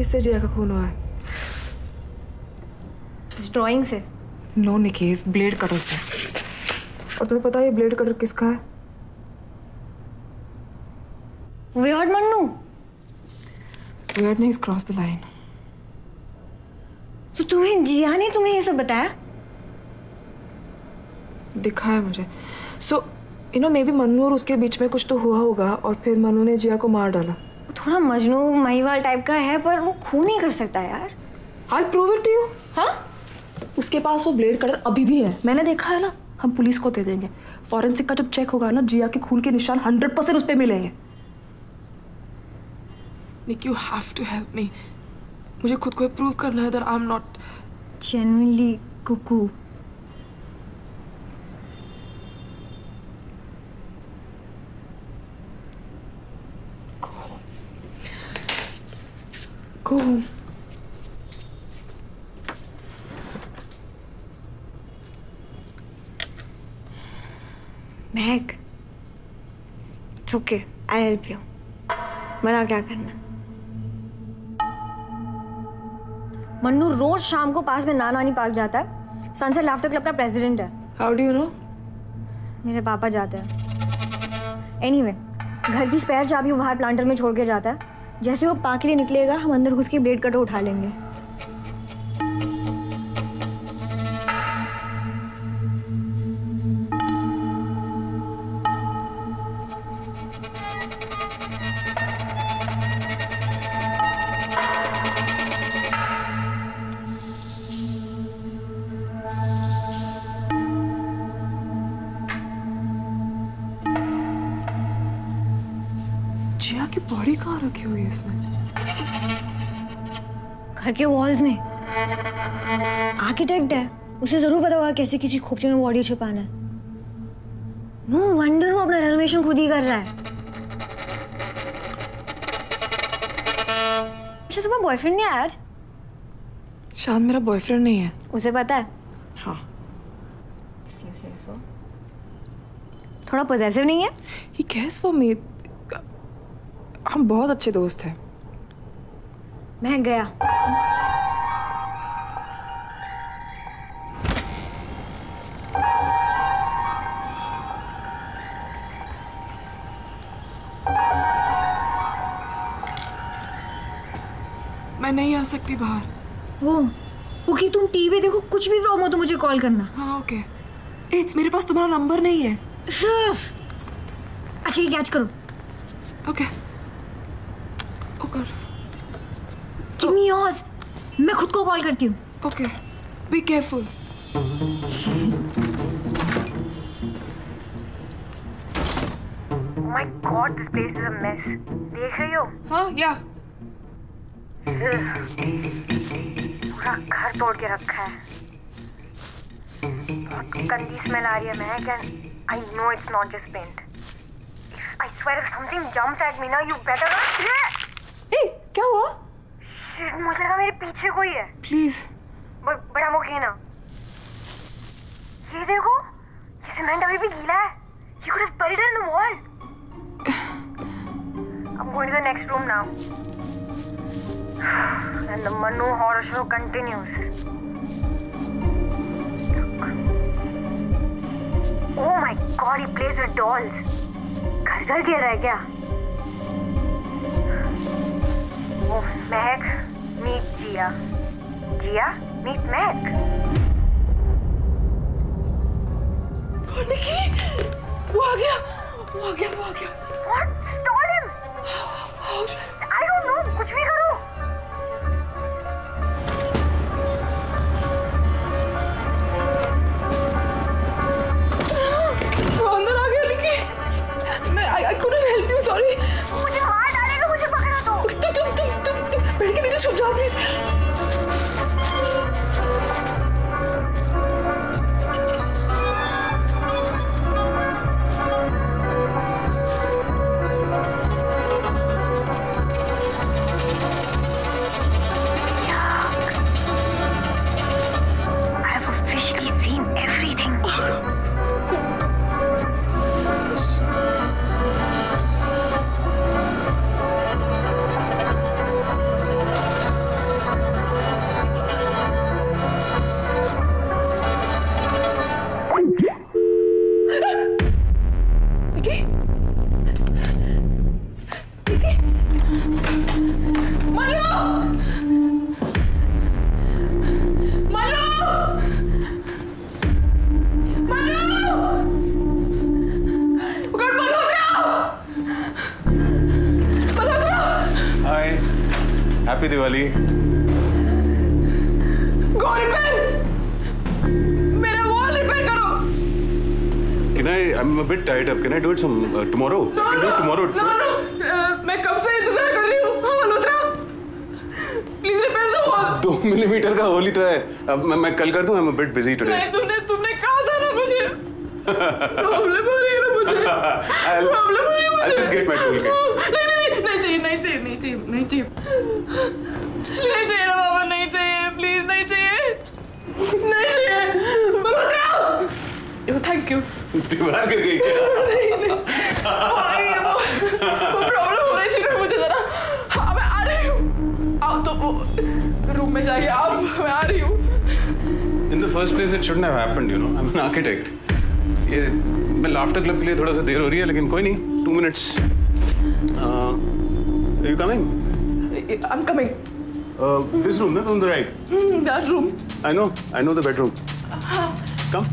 इससे जिया का खून हुआ है। इस ड्राइंग से? नो निकी, इस ब्लेड कटर से। और तुम्हें पता है ये ब्लेड कटर किसका है? वियर्ड मन्नू। वियर्ड नहीं, क्रॉस द लाइन। तो तुम्हें जिया ने तुम्हें ये सब बताया? दिखाया मुझे। So you know may be Mannu और उसके बीच में कुछ तो हुआ होगा और फिर मन्नू ने जिया को मार डाला। वो थोड़ा मजनू महिवाल टाइप का है, पर वो खून नहीं कर सकता यार। I'll prove it to you। हाँ? उसके पास वो ब्लेड कटर अभी भी है, मैंने देखा है ना। हम पुलिस को दे देंगे। फॉरेंसिक का जब चेक होगा ना, जिया के खून के निशान 100% उस पे मिलेंगे। निक, you have to help me। मुझे खुद को प्रूव करना है that I'm not genuinely cuckoo। Go। Mahak, it's okay, I'll help you। बता क्या करना। मन्नू रोज शाम को पास में नानी पार्क जाता है। सनसेट लाफ्टर क्लब का प्रेसिडेंट है। How do you know? मेरे पापा जाते हैं। एनीवे, घर की स्पेयर चाबी वो बाहर प्लांटर में छोड़ के जाता है। जैसे वो पार्क के लिए निकलेगा, हम अंदर घुस के ब्लेड कटर उठा लेंगे। जिया की बॉडी कहाँ रखी हुई है इसने? घर के वॉल्स में। आर्किटेक्ट है, उसे जरूर पता होगा कैसे किसी खोपचे में बॉडी छुपाना है। नो वंडर वो अपना रेनोवेशन खुद ही कर रहा है। अच्छा, तुम्हारा बॉयफ्रेंड नहीं आया आज? शायद मेरा बॉयफ्रेंड नहीं है। उसे पता है? हाँ। If you say so. थोड़ा पॉजेसिव नहीं है? He cares for me. हम बहुत अच्छे दोस्त हैं। मैं गया। मैं नहीं आ सकती बाहर। ओके, तुम टीवी देखो, कुछ भी प्रॉब्लम हो तो मुझे कॉल करना। हाँ ओके। मेरे पास तुम्हारा नंबर नहीं है। अच्छा, ये कैच करो। ओके। Give me yours. मैं खुद को कॉल करती हूँ। Okay. Be careful. Oh my God, this place is a mess. देख रही हो? हाँ, या। पूरा घर तोड़ के रखा है। बहुत गंदी स्मेल आ रही है महक, and I know it's not just paint. I swear if something jumps at me now, you better not. क्या हुआ? Shit, मुझे लगा मेरे पीछे कोई है। Please. But I'm okay now. ये देखो, ये सीमेंट अभी भी गीला है। You could have buried it in the wall. I'm going to the next room now. And the Manu horror show continues. Oh my God, he plays with dolls. घर गिर रहा है क्या? Oh, Mehak, meet Jia. Jia, meet Mehak. निकी, वो आ गया। What? Stall him. How should I don't know. कुछ भी करो. वो अंदर आ गया निकी। I couldn't help you, sorry. मुझे मार डालेगा, मुझे पकड़ा दो। तुम पेड़ के नीचे छुप जाओ please. I have officially seen everything. Happy Diwali. Go repair. मेरा wall repair करो। I'm a bit tied up. Can I do it tomorrow? No. मैं कब से इंतजार कर रही हूँ। हाँ Malhotra, please repair the wall. 2 millimetre का होल ही तो है। अब मैं कल कर दूँ। I'm a bit busy today. नहीं, तुमने कहा था ना मुझे। प्रॉब्लम हो रही है ना मुझे। प्रॉब्लम हो रही है मुझे। I'll just get my toolkit. नहीं चाहिए ना बाबा, नहीं चाहिए, प्लीज नहीं चाहिए। Thank you. दीवार गिर गई क्या? नहीं। वो प्रॉब्लम हो रही थी ना मुझे जरा। हाँ, मैं आ रही हूँ। आओ तो रूम में जाइए आप। the first place it shouldn't have happened, you know. I'm an architect. ये मैं लाफ्टर क्लब के लिए थोड़ा सा देर हो रही है, लेकिन कोई नहीं, 2 minutes. Are you coming? I'm coming. This room, on the right. That room. I know the bedroom. Come.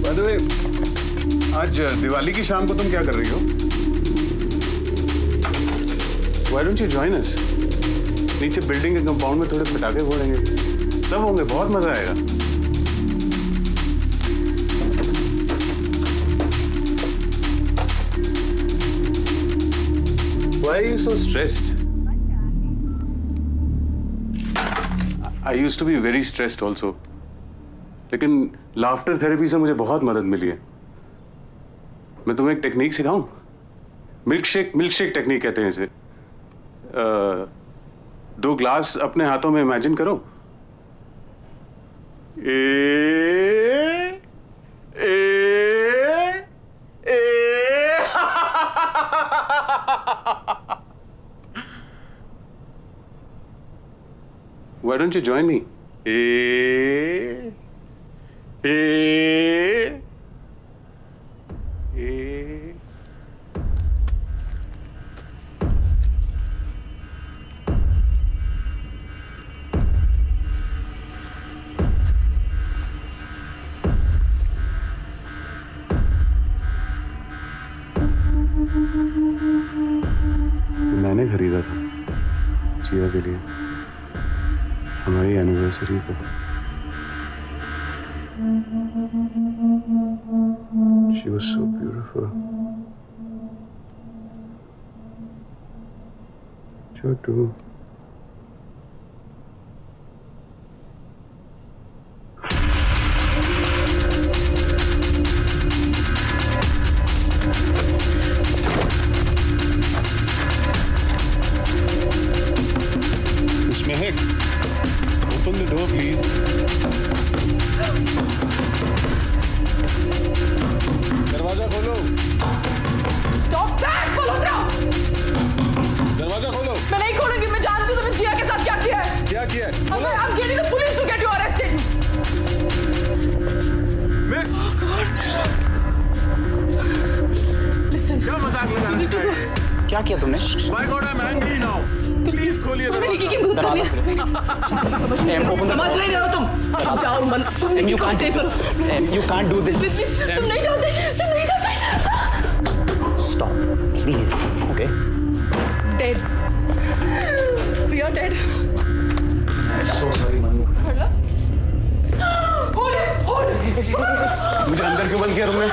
By the way, आज दिवाली की शाम को तुम क्या कर रही हो? Why don't you join us? नीचे बिल्डिंग के कंपाउंड में थोड़े पटाखे फोड़ेंगे, सब होंगे, बहुत मजा आएगा। Why are you so stressed? I used to be very stressed also. लेकिन लाफ्टर थेरेपी से मुझे बहुत मदद मिली है। मैं तुम्हें एक टेक्निक सिखाऊं? मिल्कशेक टेक्निक कहते हैं इसे। 2 ग्लास अपने हाथों में इमेजिन करो। Why don't you join me? मैंने खरीदा था जिया के लिए हमारी एनिवर्सरी को। She was so beautiful. Chotu. Miss Mehak, open the door, please. दरवाजा खोलो। Stop that, Malhotra! दरवाजा खोलो। मैं नहीं खोलूंगी, मैं जानती हूँ तुमने जिया के साथ क्या किया है। क्या किया है? I'm getting the police to get you arrested. Miss. Oh God. Listen. क्या मजाक लगा You need to go. क्या किया तुमने? My God, I'm angry now. Please खोलिए मैंने निकी की मदद कर दी। समझ नहीं रहे हो तुम। जाओ मन, तुम निकी को सेव करो। You can't do this. तुम नहीं जानते। Stop, please. Okay. Dead. We are dead. So sorry, Manu. मुझे अंदर क्यों बंद किया तुमने?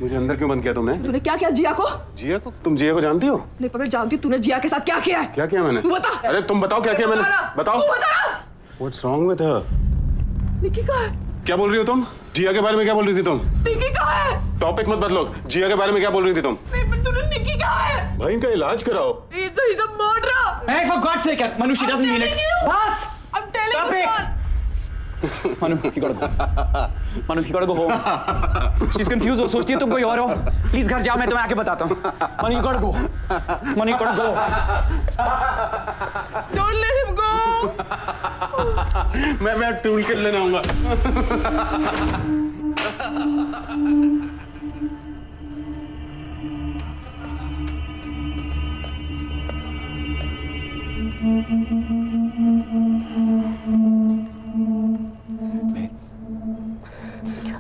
मुझे अंदर क्यों बंद किया तुमने? तूने क्या किया जिया को? जिया को? तुम जिया को जानती हो? नहीं पर मैं जानती हूँ तूने जिया के साथ क्या किया है। क्या किया मैंने? तू बता। अरे तुम बताओ क्या किया मैंने? बताओ। तू बता। What's wrong with her? निकी कहाँ है? क्या बोल रही हो तुम? जिया के बारे में क्या बोल रही थी तुम? निकी कहाँ है? टॉपिक मत बदलो। जिया के बारे में क्या बोल रही थी तुम? नहीं पर तूने निकी कहाँ है? भाई इनका इलाज कराओ। He's a murderer. Hey, for God's sake, Manu, she doesn't mean it. Boss! I'm telling Stop you. it! Manu, you gotta go. Manu, you gotta go home. She's confused. वो सोचती है तुम कोई और हो. Please घर जाओ, मैं तुम्हें आके बताता हूँ. Manu, you gotta go. Manu, you gotta go. Don't let him go. मैं टूल किट लेने आऊंगा।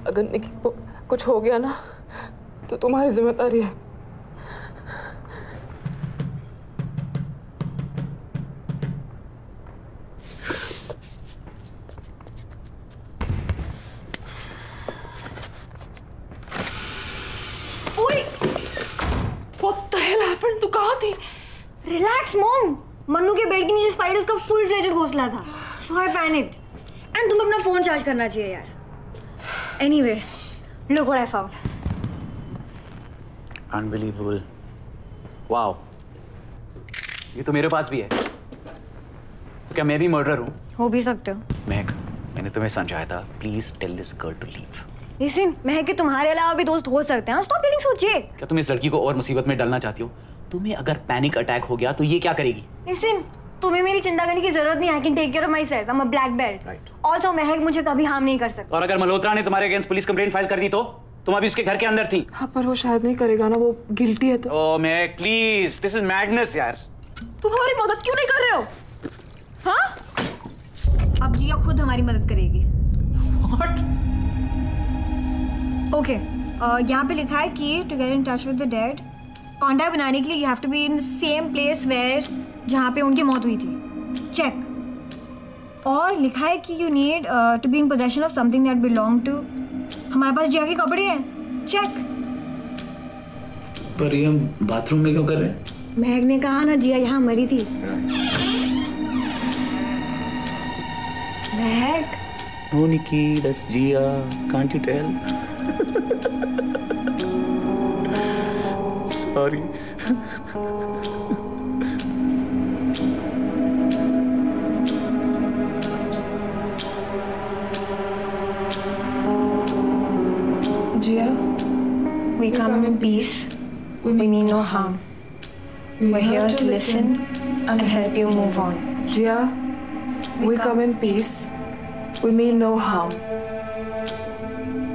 अगर निकी को कुछ हो गया ना तो तुम्हारी जिम्मेदारी है। What the hell happened? तू कहाँ थी? Relax, mom. मन्नू के बेड के नीचे स्पाइडर्स का फुल फ्लेजेड घोंसला था। So I panicked. And तुम्हें अपना फोन चार्ज करना चाहिए यार। Anyway, look what I found. Unbelievable. Wow. ये तो मेरे पास भी है। तो क्या मैं भी मर्डरर हूँ? हो भी सकते हो। महक, मैंने तुम्हें समझाया था। Please tell this girl to leave. Listen, महक के तुम्हारे अलावा भी दोस्त हो सकते हैं। स्टॉप गेटिंग सो जे। क्या तुम इस लड़की को और मुसीबत में डालना चाहती हो? तुम्हें अगर पैनिक अटैक हो गया तो ये क्या करेगी? लिसन, तुम्हें मेरी चिंता करने की जरूरत नहीं। I can take care of myself. I am a black belt. Also Mahak मुझे कभी हार्म नहीं कर सकता। और अगर मल्होत्रा ने तुम्हारे अगेंस्ट पुलिस कंप्लेंट फाइल कर दी तो? तुम अभी उसके घर के अंदर थी। हाँ, पर वो शायद नहीं करेगा ना, वो गिल्टी है तो। ओह महक प्लीज, दिस इज मैडनेस यार। तुम हमारी मदद क्यों नहीं कर रहे हो? हाँ? अब जिया खुद हमारी मदद करेगी। What? ओके, यहाँ पे लिखा है कि to get in touch with the dead, contact बनाने के लिए you have to be in the same place where जहाँ पे उनकी मौत हुई थी। चेक। और लिखा है कि you need to be in possession of something that belong to. हमारे पास जिया के कपड़े हैं। चेक। पर ये हम बाथरूम में क्यों कर रहे हैं? महक ने कहा ना जिया यहाँ मरी थी। महक। No, Nikki, that's Jia. Can't you tell? Sorry. Jia, we come in peace. We mean no harm. We're here to listen and help you move on. Jia, we come in peace. We mean no harm.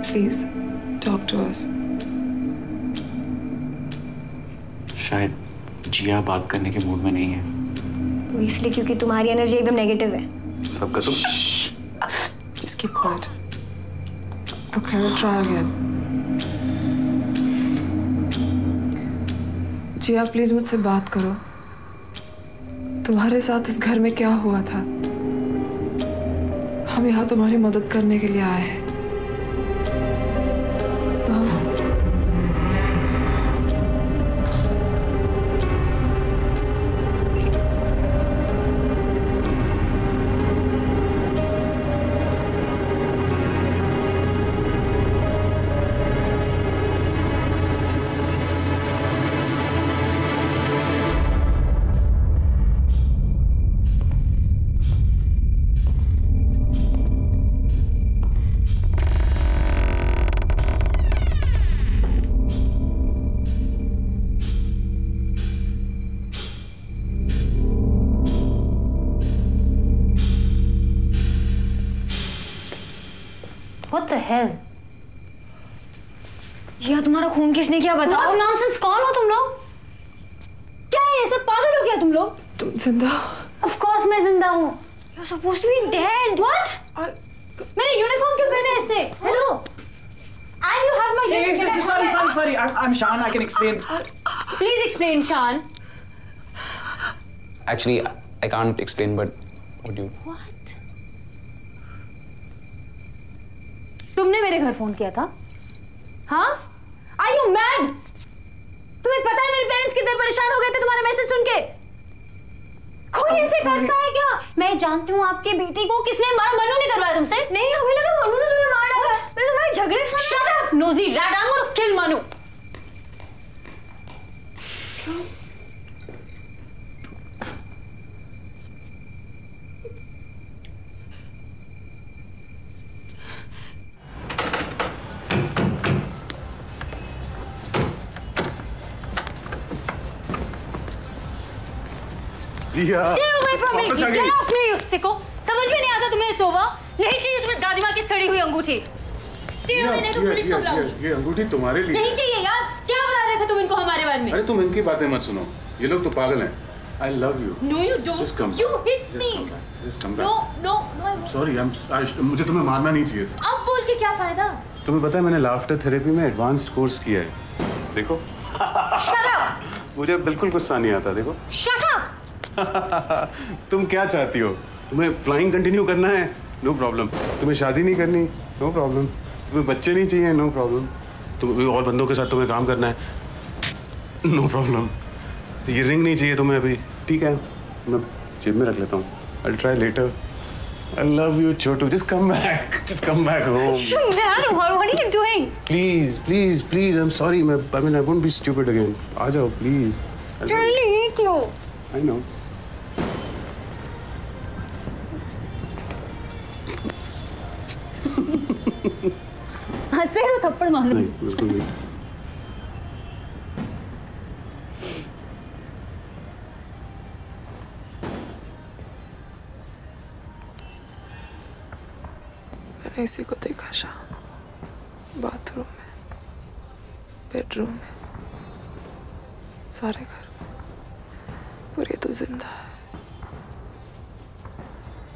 Please, talk to us. शायद जिया बात करने के mood में नहीं है। वो इसलिए क्योंकि तुम्हारी एनर्जी एकदम नेगेटिव है। सबका सब। Just keep quiet. Okay, we'll try again. Jiya, please मुझसे बात करो। तुम्हारे साथ इस घर में क्या हुआ था? हम यहाँ तुम्हारी मदद करने के लिए आए हैं। तो हम What the hell? जिया, तुम्हारा खून किसने किया बताओ? नॉनसेंस, कौन हो तुम लोग? क्या है, सब पागल हो गया तुम लोग? तुम जिंदा? Of course मैं जिंदा हूँ। You're supposed to be dead. What? मेरे यूनिफॉर्म क्यों पहने इसने? Hello? And you have my Sorry. I'm Shan. I can explain. Please explain, Shan. Actually, I can't explain, but what do you? What? तुमने मेरे घर फोन किया था? हाँ? Are you mad? तुम्हें पता है मेरे पेरेंट्स कितने परेशान हो गए थे तुम्हारा मैसेज सुन के? कोई ऐसे करता है क्या? मैं जानती हूँ आपके बेटे को किसने मारा। मनु ने करवाया तुमसे? नहीं, हमें लगा मनु ने तुम्हें मारा है। मैंने तुम्हारे झगड़े सुने। Shut up, nosy rat! I'm gonna kill Manu. Jiya, Stay away from me! वापस आ Get गई। off me, you sicko! समझ में नहीं आता तुम्हें सोवा? नहीं चाहिए तुम्हें दादी माँ की सड़ी हुई अंगूठी। Stay away, नहीं तो पुलिस को बुलाऊंगी। ये अंगूठी तुम्हारे लिए। नहीं चाहिए यार। क्या बता रहे थे तुम इनको हमारे बारे में? अरे तुम इनकी बातें मत सुनो, ये लोग तो पागल हैं। I love you. No, you don't. Just come. You hit me. Just come back. No, I won't. Sorry, मुझे तुम्हें मारना नहीं चाहिए था। अब बोल के क्या फायदा? तुम्हें पता है मैंने लाफ्टर थेरेपी में एडवांस्ड कोर्स किया है। देखो। Shut up. मुझे बिल्कुल गुस्सा नहीं आता, देखो। Shut up. तुम क्या चाहती हो? तुम्हें फ्लाइंग कंटिन्यू करना है? No problem. तुम्हें शादी नहीं करनी? No problem. तुम्हें बच्चे नहीं चाहिए? No problem. तुम्हें और बंदों के साथ तुम्हें काम करना है? No problem. ये रिंग नहीं चाहिए तुम्हें अभी? ठीक है, मैं जेब में रख लेता हूँ। I'll try later. I love you, Chotu. Just come back. Just come back home. Dad, what are you doing? Please. I'm sorry. I mean, I won't be stupid again. आ जाओ, please. Charlie, hate you. I know. हंस हंसे तो थप्पड़ मारो। नहीं, बिल्कुल नहीं। मैंने इसी को देखा शाम, बाथरूम में, बेडरूम में, सारे घर में, पर ये तो जिंदा है।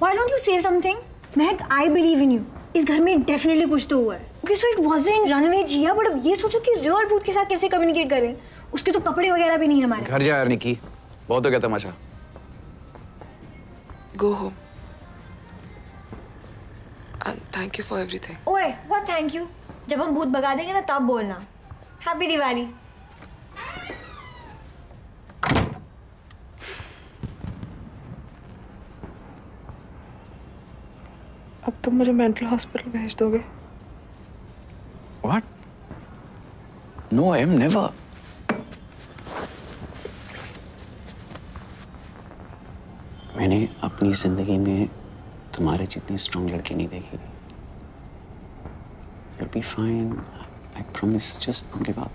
Why don't you say something? Mahak, I believe in you. इस घर में डेफिनेटली कुछ तो हुआ है। Okay, so it wasn't runaway Jiya, but अब ये सोचो कि रियल भूत के साथ कैसे कम्युनिकेट करें? उसके तो कपड़े वगैरह भी नहीं है हमारे। घर जा यार निकी, बहुत हो गया तमाशा। Go home. And thank you for everything. ओए, what thank you? जब हम भूत भगा देंगे ना तब बोलना। हैप्पी दिवाली। अब तुम मुझे मेंटल हॉस्पिटल भेज दोगे? What? No, I am never. मैंने अपनी जिंदगी में तुम्हारे जितनी स्ट्रॉन्ग लड़की नहीं देखी। You'll be fine. I promise. Just don't give up.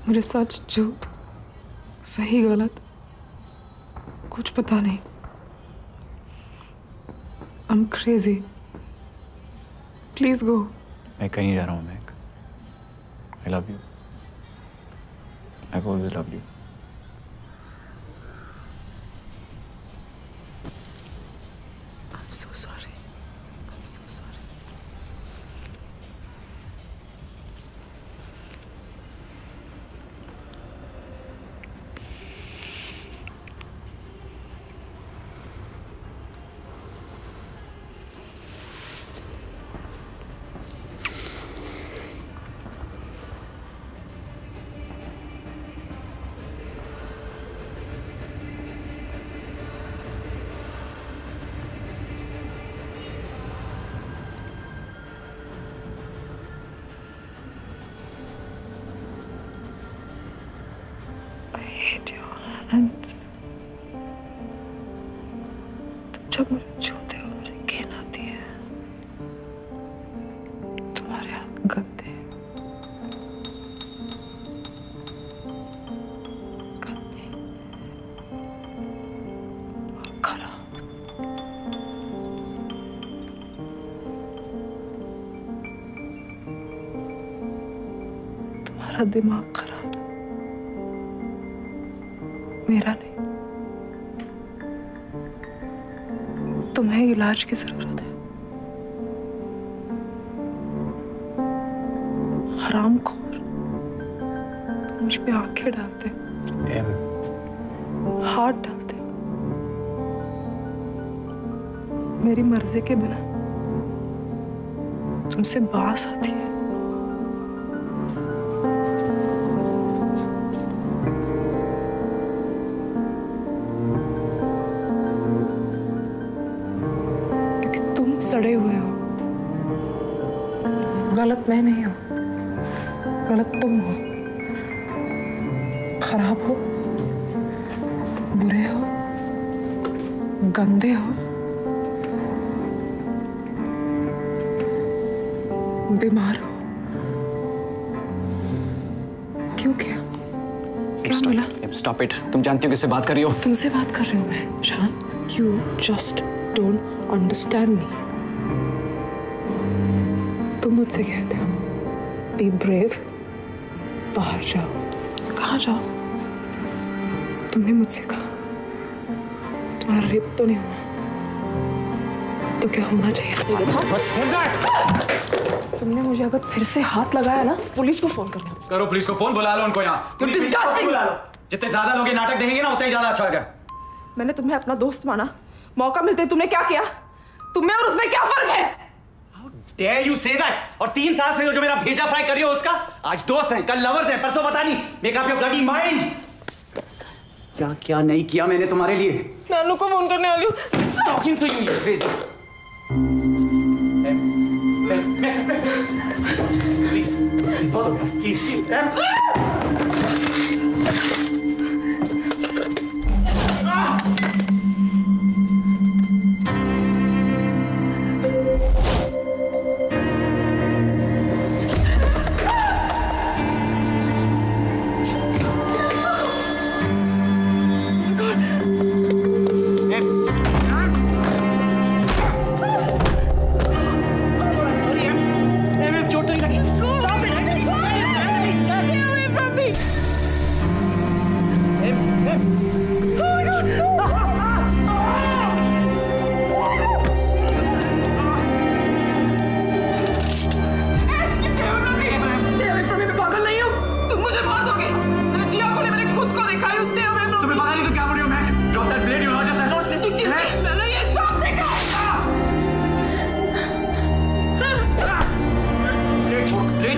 मुझे सच झूठ, सही गलत कुछ पता नहीं। I'm crazy. Please go. मैं कहीं जा रहा हूँ Mac. I love you. I've always loved you. I'm so sorry. I'm so sorry. And जब मुझे छूते हो मुझे घिन आती है। तुम्हारे हाथ गंदे गंदे और खराब। तुम्हारा दिमाग खराब, मेरा नहीं। तुम्हें इलाज की जरूरत है। हरामखोर, तुम मुझ पे आंखें डालते, हाथ डालते, मेरी मर्जी के बिना तुमसे बास आती है। सड़े हुए हो। गलत मैं नहीं हूं, गलत तुम हो। खराब हो, बुरे हो, गंदे हो, बीमार हो। क्यों किया? क्या बोला? Stop it. तुम जानती हो किससे बात कर रही हो? तुमसे बात कर रही हूँ मैं, शान। You just don't understand me. तुम मुझसे कहते हो बी ब्रेव, बाहर जाओ। कहाँ जाओ? तुमने मुझसे कहा तुम्हारा रेप तो नहीं हुआ, तो क्या होना चाहिए था? तुमने मुझे अगर फिर से हाथ लगाया ना, पुलिस को फोन करना। करो पुलिस को फोन, बुला लो उनको यहाँ। जितने ज्यादा लोग नाटक देखेंगे ना उतना ही ज्यादा अच्छा होगा। मैंने तुम्हें अपना दोस्त माना, मौका मिलते तुमने क्या किया? तुम्हें और उसमें क्या फर्क है? Dare you say that? और 3 साल से जो मेरा भेजा फ्राई कर रही हो उसका, आज दोस्त हैं, कल लवर्स हैं, परसों पता नहीं। Make up your bloody mind. क्या क्या नहीं किया मैंने तुम्हारे लिए? मैं अनु को फोन करने वाली हूँ। Talking to you, you crazy. Please, please, please.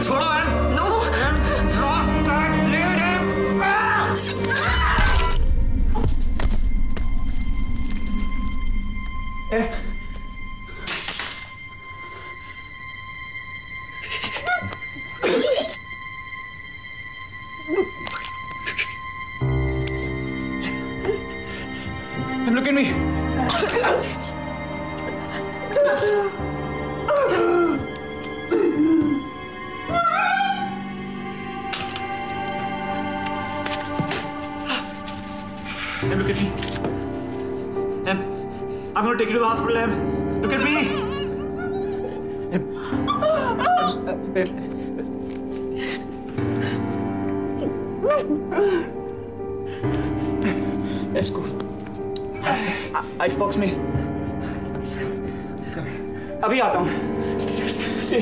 नहीं, छोड़ो Em. No. Drop that blade, Em. Look at me. Em, look at me. Em, I'm going to take you to the hospital, Em. Look at me. Esco. Ice box में अभी आता हूँ। Stay.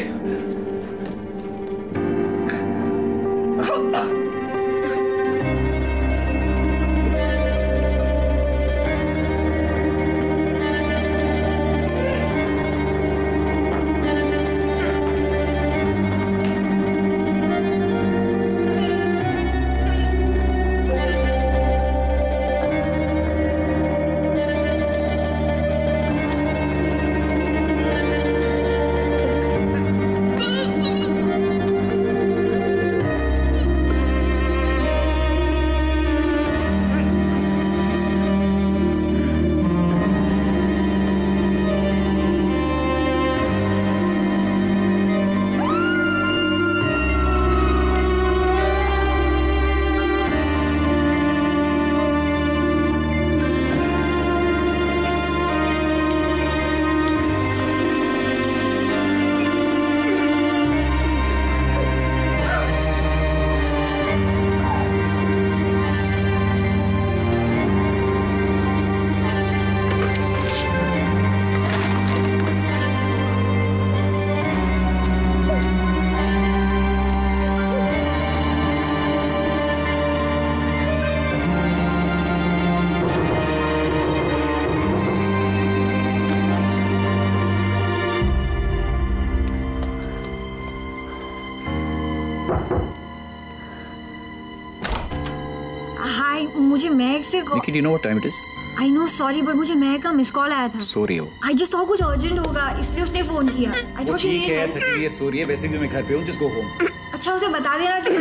हाय, मुझे महक से Nikki, do you know what time it is? I know sorry but मुझे महक का miss call आया था। सो रही हो? आई जस्ट थॉट कुछ अर्जेंट होगा इसलिए उसने फोन किया। आई वो थॉट ठीक है, थकी हुई है, सो रही है, वैसे भी मैं घर पे हूँ, just go home। अच्छा उसे बता देना कि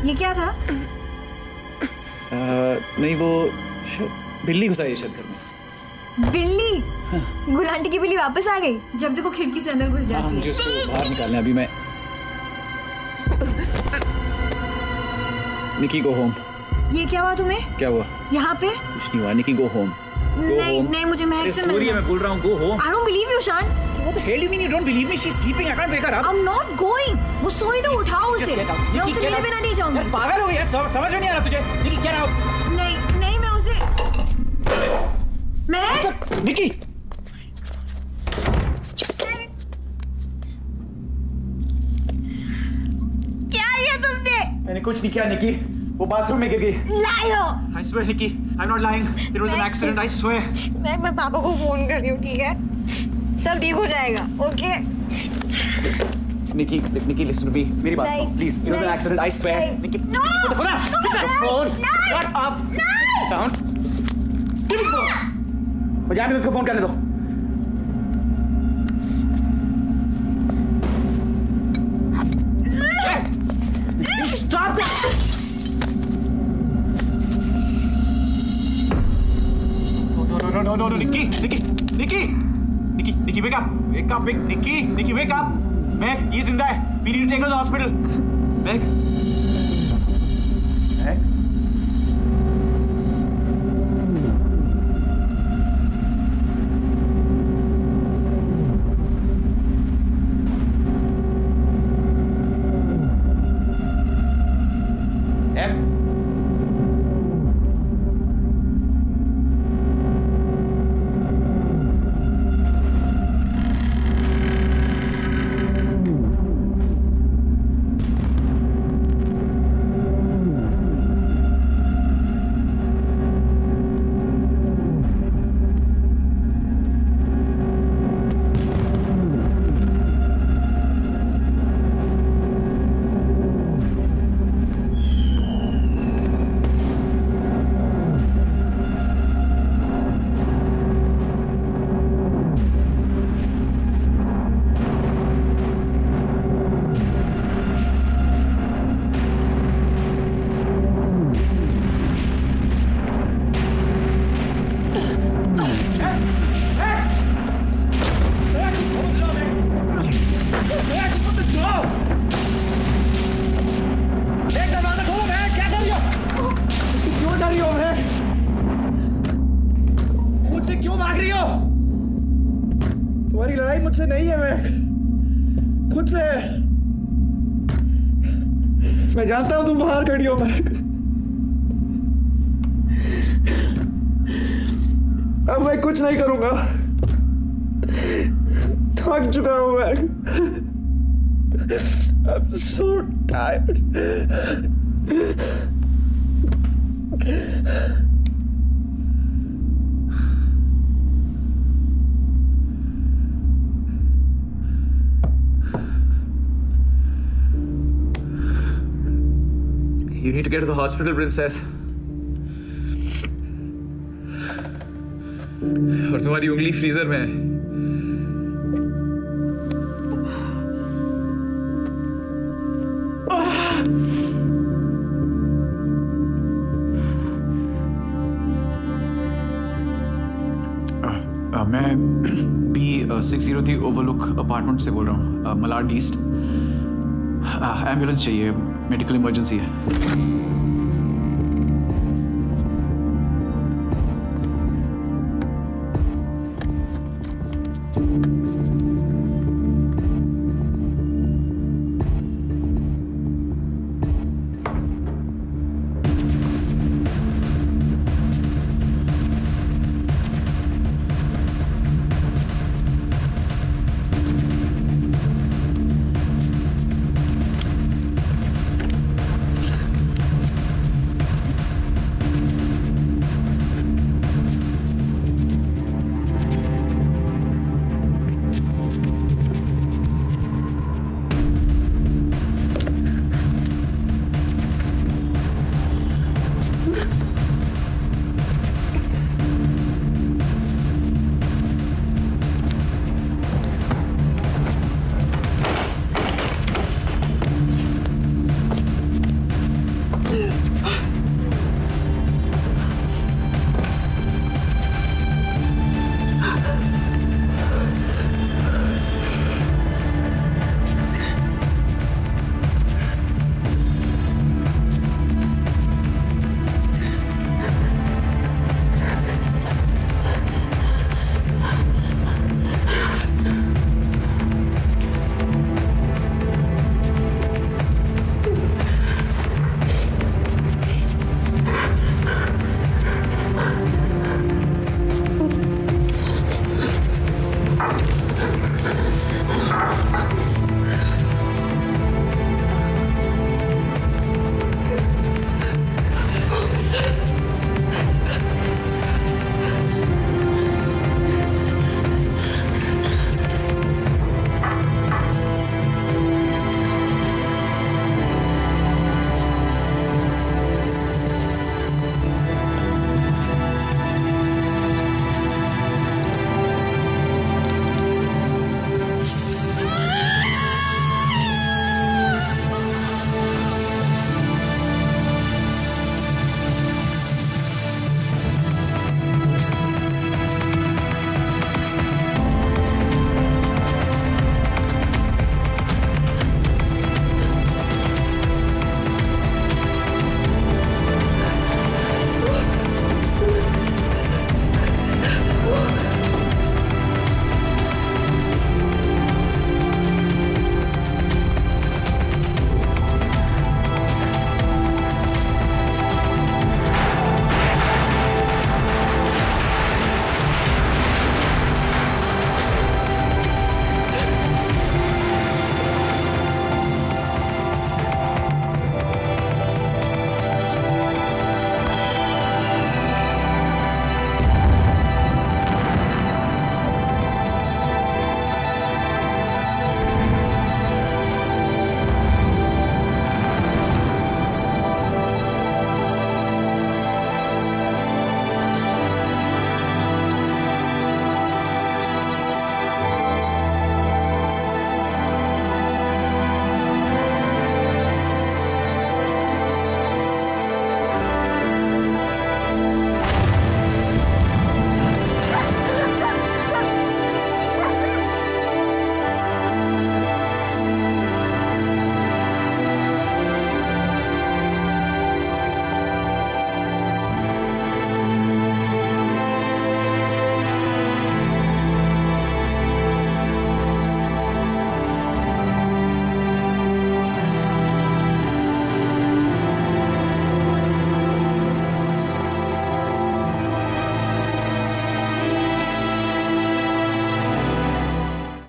ये क्या था? नहीं वो बिल्ली घुस आई है शायद घर में। बिल्ली? गुल आंटी की बिल्ली वापस आ गई जब देखो खिड़की से अंदर घुस जाती है। मुझे उसको बाहर निकालना है अभी। मैं निकी गो होम। ये क्या हुआ तुम्हें? क्या हुआ? यहाँ पे कुछ नहीं हुआ। निकी गो होम। नहीं मुझे महक से मिलना है। मैं बोल रहा हूँ go home. I don't believe you, Shan. What the hell you mean you don't believe me? She's sleeping. I can't wake her up. I'm not going. वो सोई तो उठाओ उसे। मैं उससे मिले बिना नहीं जाऊंगी। पागल हो गया? समझ में नहीं आ रहा तुझे? निकी get out. नहीं मैं उसे महक। निकी क्या किया तुमने? मैंने कुछ नहीं किया निकी। वो बाथरूम में गिर गई। Liar! I swear, Nikki, I'm not lying. It was an accident. I swear. मैं पापा को फोन कर रही हूँ, ठीक है? सब ठीक हो जाएगा, okay? Nikki, listen to me. मेरी बात सुनो, please. It was an accident. I swear. Nikki, put the phone down. Sit down. Shut up. Sit down. Give me the phone. बजाय में उसको फोन करने दो। Stop it. No, Nikki, wake up, Nikki, wake up. Meg, he's in there. We need to take her to the hospital. Meg. है Mac, खुद से। मैं जानता हूं तुम बाहर खड़ी हो मैक। अब मैं कुछ नहीं करूंगा, थक चुका हूं Mac. I'm so tired. You need to get to the hospital, princess. और तुम्हारी उंगली फ्रीजर में है। मैं B603 ओवरलुक अपार्टमेंट से बोल रहा हूँ, मलाड ईस्ट। एम्बुलेंस चाहिए, मेडिकल इमरजेंसी है।